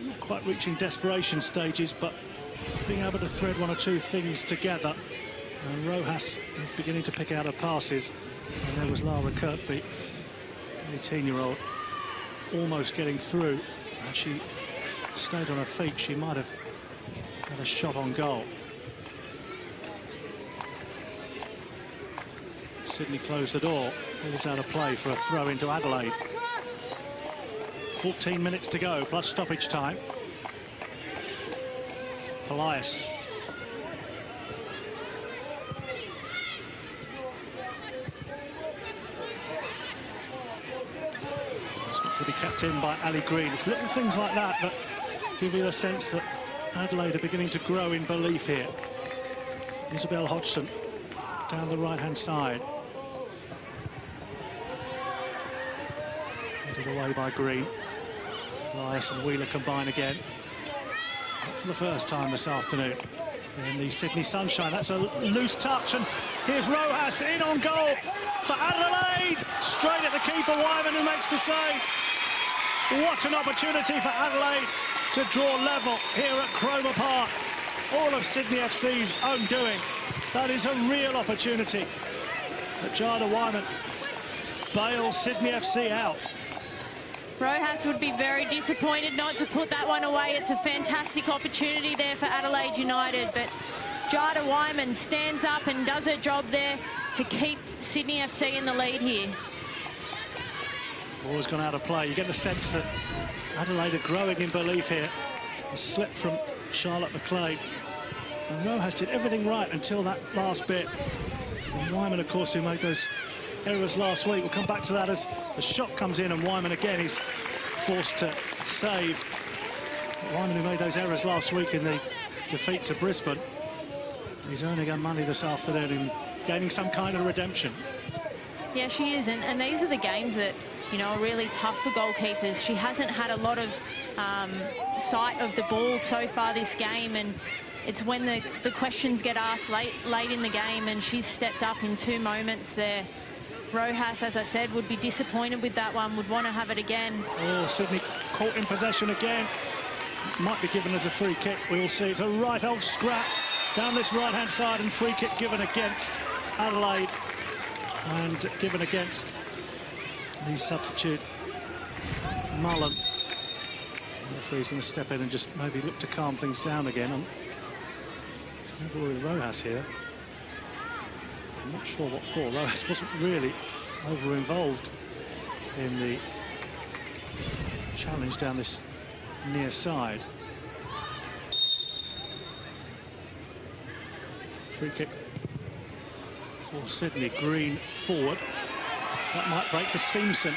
not quite reaching desperation stages, but being able to thread one or two things together. And Rojas is beginning to pick out her passes. And there was Lara Kirkby, 18-year-old, almost getting through. And she stayed on her feet. She might have had a shot on goal. Sydney closed the door. Ball's out of play for a throw into Adelaide. 14 minutes to go, plus stoppage time. Polias. It's not going to be kept in by Ali Green. It's little things like that that give you a sense that Adelaide are beginning to grow in belief here. Isabel Hodgson down the right-hand side. Headed away by Green. Elias and Wheeler combine again. Not for the first time this afternoon in the Sydney sunshine. That's a loose touch, and here's Rojas in on goal for Adelaide. Straight at the keeper, Wyman, who makes the save. What an opportunity for Adelaide to draw level here at Cromer Park. All of Sydney FC's own doing. That is a real opportunity. But Jada Wyman bails Sydney FC out. Rojas would be very disappointed not to put that one away. It's a fantastic opportunity there for Adelaide United, but Jada Wyman stands up and does her job there to keep Sydney FC in the lead here. Ball's gone out of play. You get the sense that Adelaide are growing in belief here. A slip from Charlotte McLean. And Rojas did everything right until that last bit. And Wyman, of course, who made those errors last week. We'll come back to that as the shot comes in, and Wyman again is forced to save. Wyman, who made those errors last week in the defeat to Brisbane, he's earning her money this afternoon and gaining some kind of redemption. Yeah, she is, and these are the games that, you know, are really tough for goalkeepers. She hasn't had a lot of sight of the ball so far this game, and it's when the questions get asked late in the game, and she's stepped up in 2 moments there. Rojas, as I said, would be disappointed with that one, would want to have it again. Oh, Sydney caught in possession again. Might be given as a free kick. We'll see. It's a right old scrap down this right-hand side, and free kick given against Adelaide and given against the substitute Mullen. The referee's going to step in and just maybe look to calm things down again. Over with Rojas here. I'm not sure what for. Rojas wasn't really over-involved in the challenge down this near side. Free kick for Sydney. Green forward. That might break for Simpson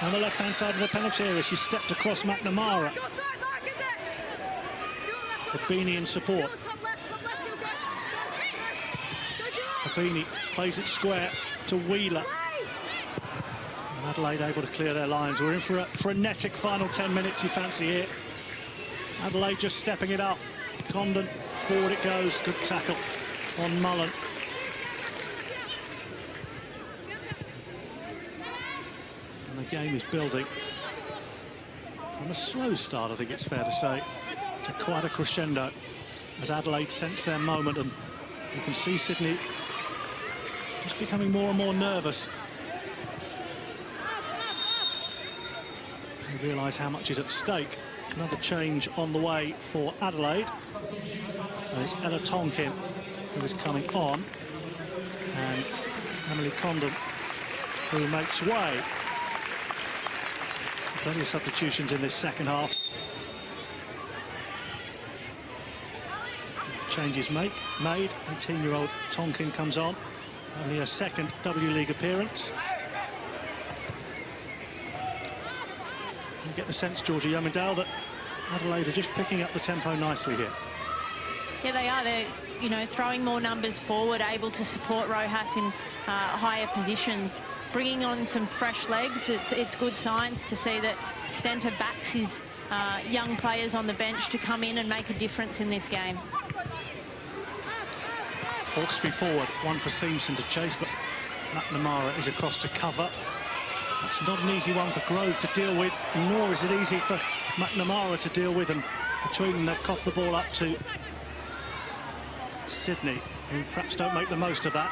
on the left-hand side of the penalty area. She stepped across McNamara. Abini in support. Abini plays it square to Wheeler. And Adelaide able to clear their lines. We're in for a frenetic final 10 minutes, you fancy here. Adelaide just stepping it up. Condon, forward it goes. Good tackle on Mullen. And the game is building from a slow start, I think it's fair to say, to quite a crescendo as Adelaide sense their moment, and you can see Sydney just becoming more and more nervous. They realise how much is at stake. Another change on the way for Adelaide. And it's Ella Tonkin who is coming on, and Emily Condon who makes way. Plenty of substitutions in this second half. Changes made. 18-year-old Tonkin comes on. Only a second W League appearance. You get the sense, Georgia Yomendale, that Adelaide are just picking up the tempo nicely here. Yeah, they are. They're, you know, throwing more numbers forward, able to support Rojas in higher positions, bringing on some fresh legs. It's good signs to see that Stenta backs his young players on the bench to come in and make a difference in this game. Hawkesby forward, one for Simpson to chase, but McNamara is across to cover. It's not an easy one for Grove to deal with, nor is it easy for McNamara to deal with, and between them they've coughed the ball up to Sydney, who perhaps don't make the most of that.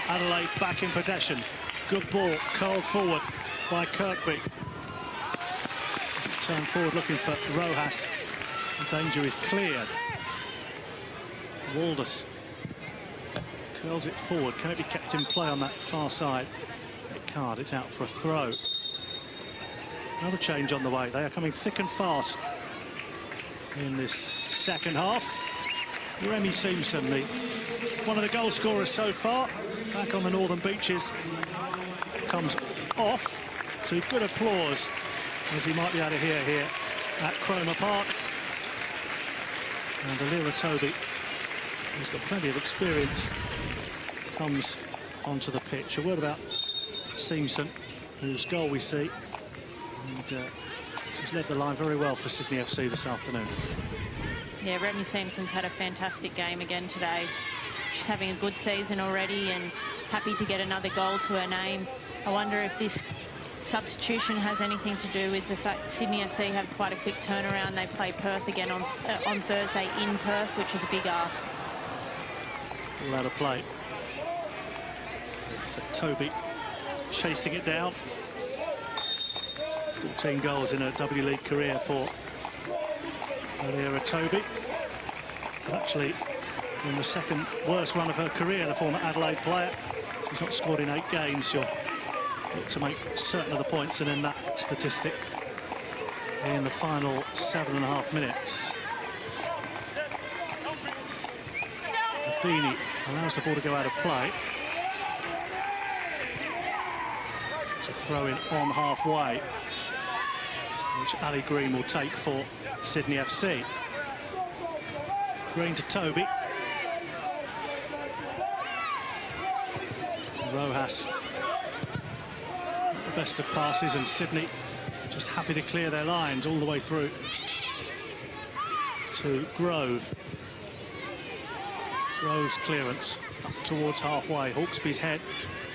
Adelaide back in possession. Good ball, curled forward by Kirkby. Turn forward looking for Rojas. The danger is cleared. Waldus curls it forward. Can it be kept in play on that far side? It can't. It's out for a throw. Another change on the way. They are coming thick and fast in this second half. Remy Simpson, one of the goal scorers so far, back on the Northern Beaches, comes off to good applause, as he might be able to hear here at Cromer Park. And Alira Toby, who's got plenty of experience, comes onto the pitch. A word about Simpson, whose goal we see, and she's led the line very well for Sydney FC this afternoon. Yeah, Remy Simpson's had a fantastic game again today. She's having a good season already and happy to get another goal to her name. I wonder if this substitution has anything to do with the fact Sydney FC have quite a quick turnaround. They play Perth again on Thursday in Perth, which is a big ask. All out of play. Toby chasing it down. 14 goals in a W League career for Alira Toby. Actually, in the second worst run of her career, the former Adelaide player. She's not scored in 8 games. She'll look to make certain of the points, and in that statistic in the final 7.5 minutes. Beanie allows the ball to go out of play. It's a throw in on halfway, which Ali Green will take for Sydney FC. Green to Toby. Rojas, the best of passes, and Sydney just happy to clear their lines all the way through. to Grove. Grove's clearance up towards halfway. Hawksby's head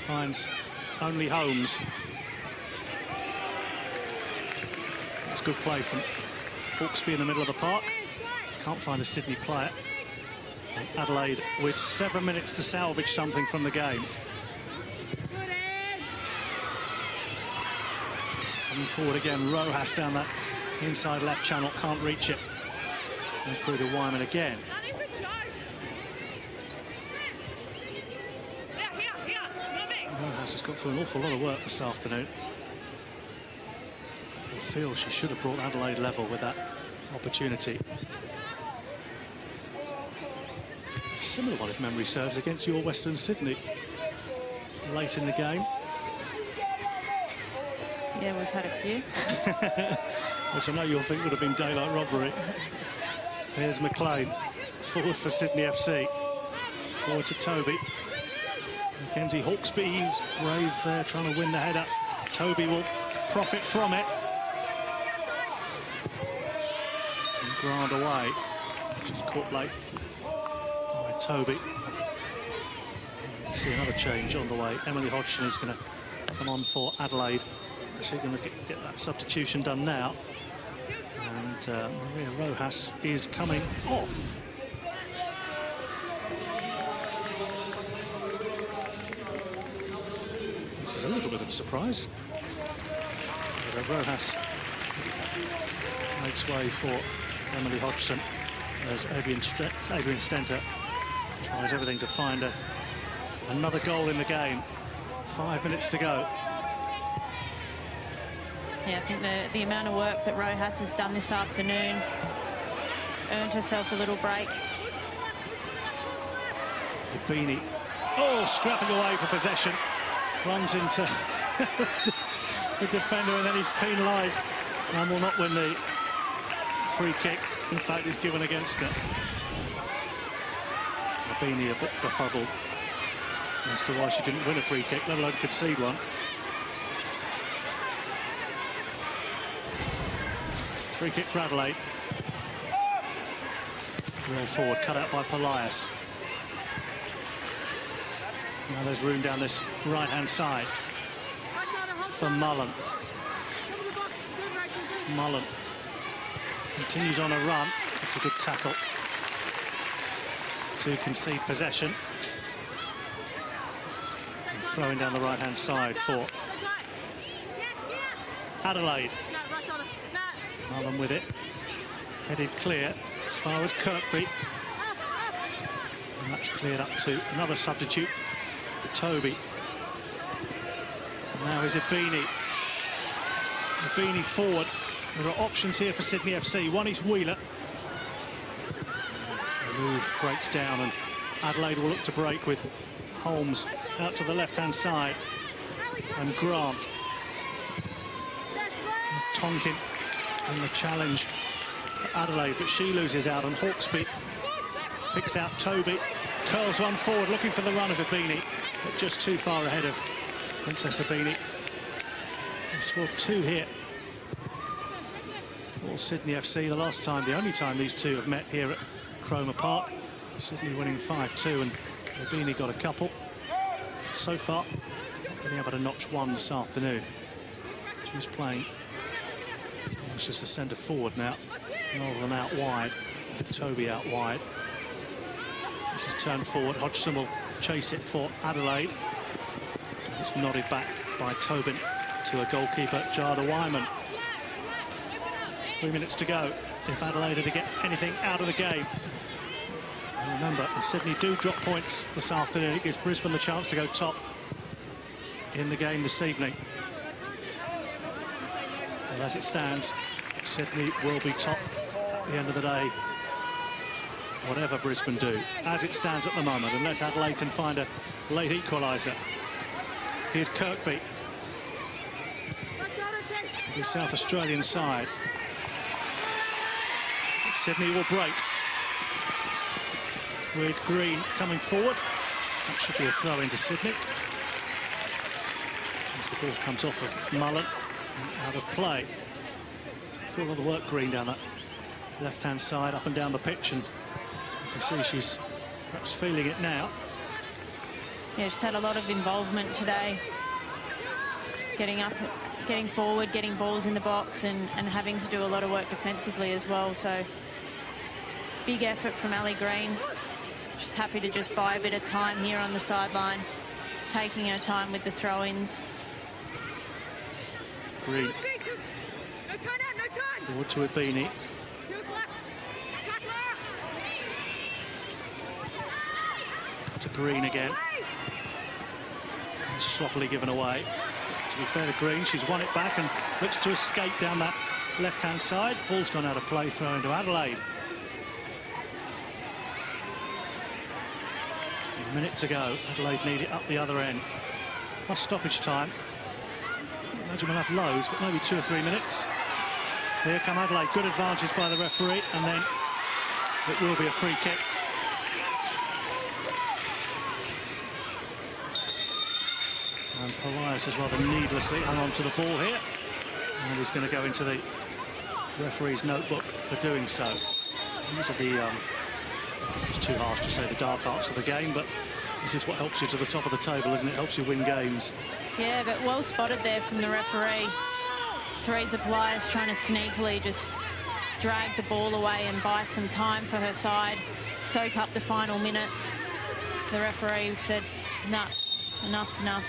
finds only Holmes. That's good play from Hawksby in the middle of the park. Can't find a Sydney player. And Adelaide with 7 minutes to salvage something from the game. Coming forward again, Rojas down that inside left channel, can't reach it. And through to Wyman again. Rojas has got through an awful lot of work this afternoon. I feel she should have brought Adelaide level with that opportunity. A similar one, if memory serves, against your Western Sydney late in the game. Yeah, we've had a few. Which I know you'll think would have been daylight robbery. Here's McLean, forward for Sydney FC. Forward to Toby. Mackenzie Hawksby, he's brave there, trying to win the header. Toby will profit from it. And Grant away, just caught late by Toby. See another change on the way. Emily Hodgson is going to come on for Adelaide. She's going to get that substitution done now. And Maria Rojas is coming off. This is a little bit of a surprise. But Rojas makes way for Emily Hodgson as Adrian Stenter tries everything to find another goal in the game. 5 minutes to go. Yeah, I think the amount of work that Rojas has done this afternoon earned herself a little break. Beanie, scrapping away for possession, runs into the defender, and then he's penalised and will not win the free kick. In fact, is given against it. Beanie a bit befuddled as to why she didn't win a free kick, let alone concede one. Free kick for Adelaide. Roll forward, cut out by Polias. Now there's room down this right-hand side for Mullen. Mullen continues on a run. It's a good tackle to concede possession. And throwing down the right-hand side for Adelaide. Mullen with it, headed clear as far as Kirkby. And that's cleared up to another substitute, Toby. And now is Ibini. Ibini forward. There are options here for Sydney FC. One is Wheeler. The move breaks down and Adelaide will look to break with Holmes out to the left-hand side. And Grant. There's Tonkin. And the challenge for Adelaide, but she loses out, and Hawksby picks out Toby, curls one forward, looking for the run of Ibini, but just too far ahead of Princess Ibini. They've scored 2 here for Sydney FC. The last time, the only time these two have met here at Cromer Park. Sydney winning 5-2, and Ibini got a couple. So far, getting up at a notch 1 this afternoon. She's playing. It's just a centre forward now, rather than out wide. Toby out wide. This is turned forward. Hodgson will chase it for Adelaide. It's nodded back by Tobin to a goalkeeper, Jada Wyman. 3 minutes to go if Adelaide are to get anything out of the game. And remember, if Sydney do drop points this afternoon, it gives Brisbane the chance to go top in the game this evening. And as it stands, Sydney will be top at the end of the day, whatever Brisbane do, as it stands at the moment, unless Adelaide can find a late equaliser. Here's Kirkby, the South Australian side. Sydney will break with Green coming forward. That should be a throw into Sydney. As the ball comes off of Mullen, out of play. Still a lot of work, Green, down that left-hand side, up and down the pitch, and you can see she's perhaps feeling it now. Yeah, she's had a lot of involvement today. Getting up, getting forward, getting balls in the box, and having to do a lot of work defensively as well. So big effort from Ali Green. She's happy to just buy a bit of time here on the sideline, taking her time with the throw-ins. Green. Forward to Ibini. To Green again. And sloppily given away. To be fair to Green, she's won it back and looks to escape down that left-hand side. Ball's gone out of play, throw into Adelaide. A minute to go. Adelaide need it up the other end. Plus stoppage time. Imagine we'll have loads, but maybe 2 or 3 minutes. Here come Adelaide. Good advantage by the referee, and then it will be a free kick. And Parias has rather needlessly hung on to the ball here, and is going to go into the referee's notebook for doing so. These are the, it's too harsh to say the dark arts of the game, but this is what helps you to the top of the table, isn't it? Helps you win games. Yeah, but well spotted there from the referee. Teresa Parias trying to sneakily just drag the ball away and buy some time for her side, soak up the final minutes. The referee said, nah, enough's enough.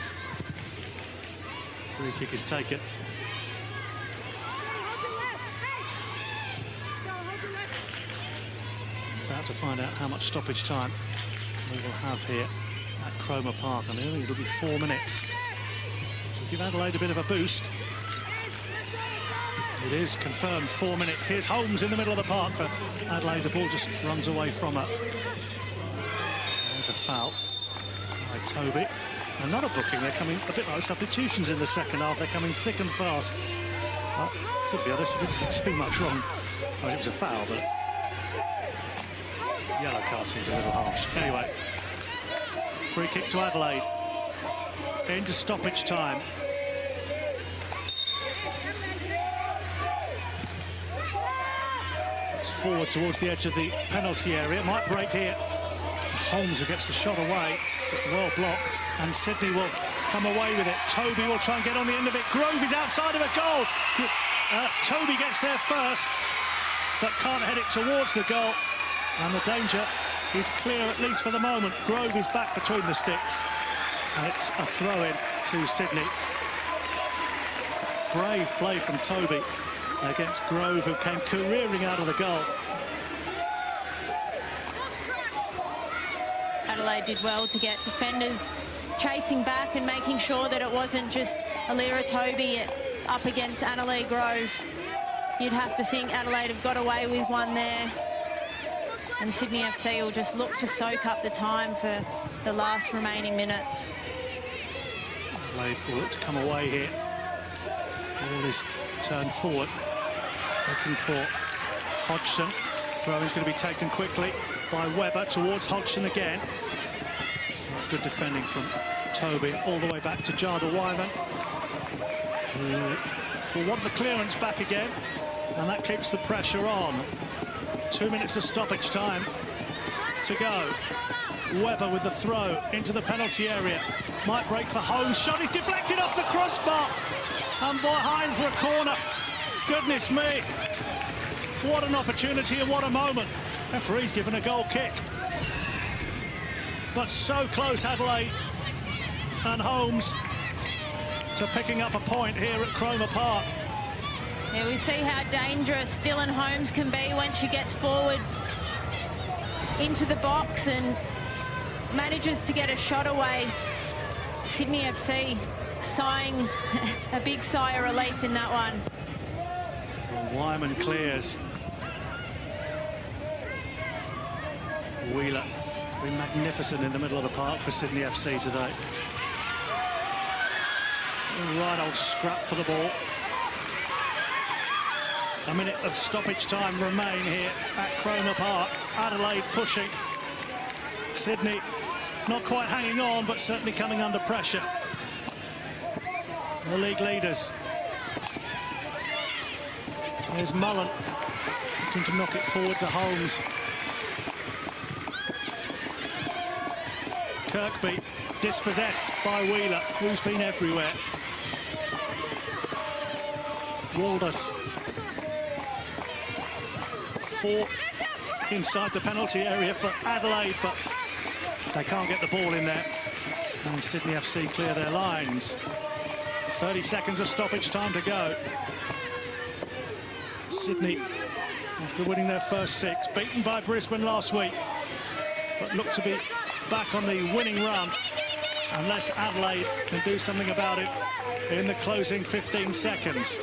Free kick is taken. About to find out how much stoppage time we will have here at Cromer Park. I mean, it'll be 4 minutes. So give Adelaide a bit of a boost. It is confirmed 4 minutes. Here's Holmes in the middle of the park for Adelaide. The ball just runs away from her. There's a foul by Toby. Another booking. They're coming a bit like substitutions in the second half. They're coming thick and fast. Well, to be honest, I didn't see too much wrong. I mean, it was a foul, but yellow card seems a little harsh. Anyway, free kick to Adelaide. Into stoppage time. It's forward towards the edge of the penalty area. It might break here. Holmes, who gets the shot away, but well blocked, and Sydney will come away with it. Toby will try and get on the end of it. Grove is outside of a goal. Toby gets there first, but can't head it towards the goal. And the danger is clear, at least for the moment. Grove is back between the sticks, and it's a throw-in to Sydney. Brave play from Toby against Grove, who came careering out of the goal. Adelaide did well to get defenders chasing back and making sure that it wasn't just Alira Toby up against Annalee Grove. You'd have to think Adelaide have got away with one there. And Sydney FC will just look to soak up the time for the last remaining minutes. Adelaide will look to come away here. Ball is turned forward. Looking for Hodgson. Throw is going to be taken quickly by Webber towards Hodgson again. That's good defending from Toby all the way back to Jada Wyman. Will want the clearance back again, and that keeps the pressure on. 2 minutes of stoppage time to go. Webber with the throw into the penalty area. Might break for Holmes. Shot is deflected off the crossbar. And behind for a corner. Goodness me. What an opportunity and what a moment. Referee's given a goal kick. But so close, Adelaide and Holmes, to picking up a point here at Cromer Park. Yeah, we see how dangerous Dylan Holmes can be when she gets forward into the box and manages to get a shot away. Sydney FC sighing a big sigh of relief in that one. And Wyman clears. Wheeler has been magnificent in the middle of the park for Sydney FC today. A right old scrap for the ball. A minute of stoppage time remain here at Cromer Park. Adelaide pushing. Sydney not quite hanging on, but certainly coming under pressure. The league leaders. There's Mullen. looking to knock it forward to Holmes. Kirkby dispossessed by Wheeler, who's been everywhere. Walders. 4 inside the penalty area for Adelaide, but they can't get the ball in there. And Sydney FC clear their lines. 30 seconds of stoppage time to go. Sydney, after winning their first 6, beaten by Brisbane last week, but look to be back on the winning run unless Adelaide can do something about it in the closing 15 seconds.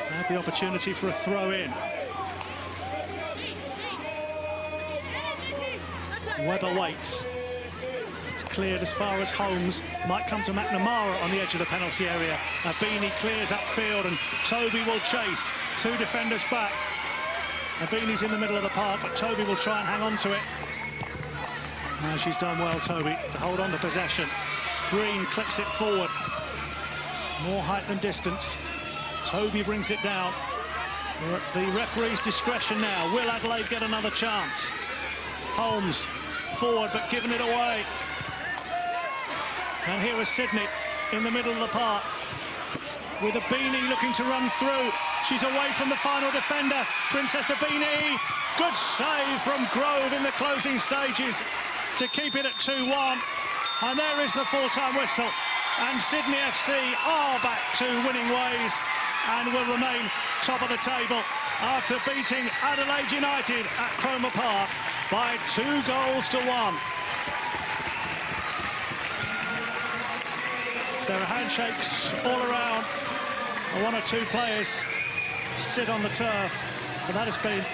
Have the opportunity for a throw-in. Webber waits. It's cleared as far as Holmes. Might come to McNamara on the edge of the penalty area. Abini clears upfield and Toby will chase. 2 defenders back. Abini's in the middle of the park, but Toby will try and hang on to it. Now she's done well, Toby, to hold on to possession. Green clips it forward. More height than distance. Toby brings it down. We're at the referee's discretion now. Will Adelaide get another chance? Holmes forward, but giving it away. And here is Sydney in the middle of the park with Abini looking to run through. She's away from the final defender, Princess Abini. Good save from Grove in the closing stages to keep it at 2-1. And there is the full-time whistle. And Sydney FC are back to winning ways and will remain top of the table after beating Adelaide United at Cromer Park by 2-1. There are handshakes all around. 1 or 2 players sit on the turf, but that has been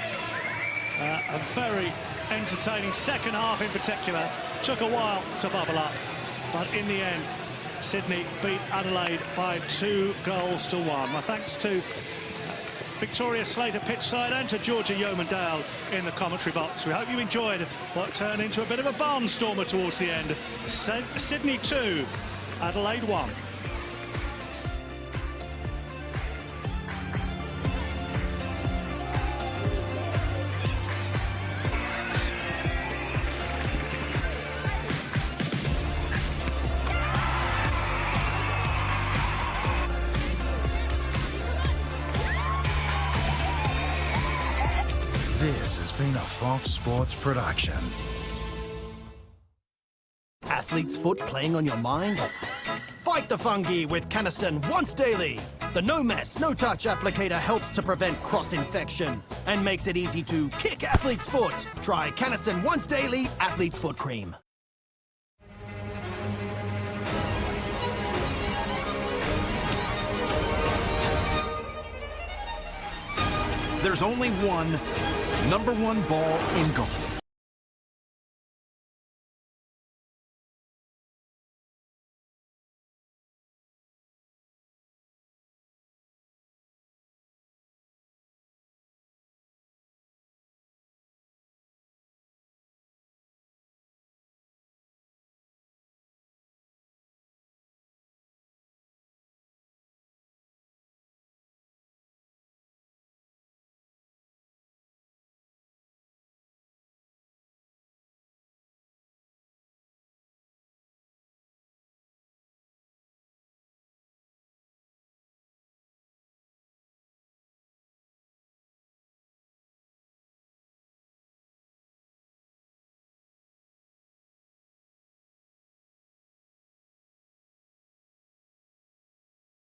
a very entertaining second half in particular. Took a while to bubble up, but in the end, Sydney beat Adelaide by 2-1. My thanks to Victoria Slater pitchside and to Georgia Yeomandale in the commentary box. We hope you enjoyed what turned into a bit of a barnstormer towards the end. Sydney 2, Adelaide 1. This has been a Fox Sports production. Athlete's foot playing on your mind? Fight the fungi with Caniston once daily. The no mess, no touch applicator helps to prevent cross-infection and makes it easy to kick athlete's foot. Try Caniston once daily athlete's foot cream. There's only one #1 ball in golf.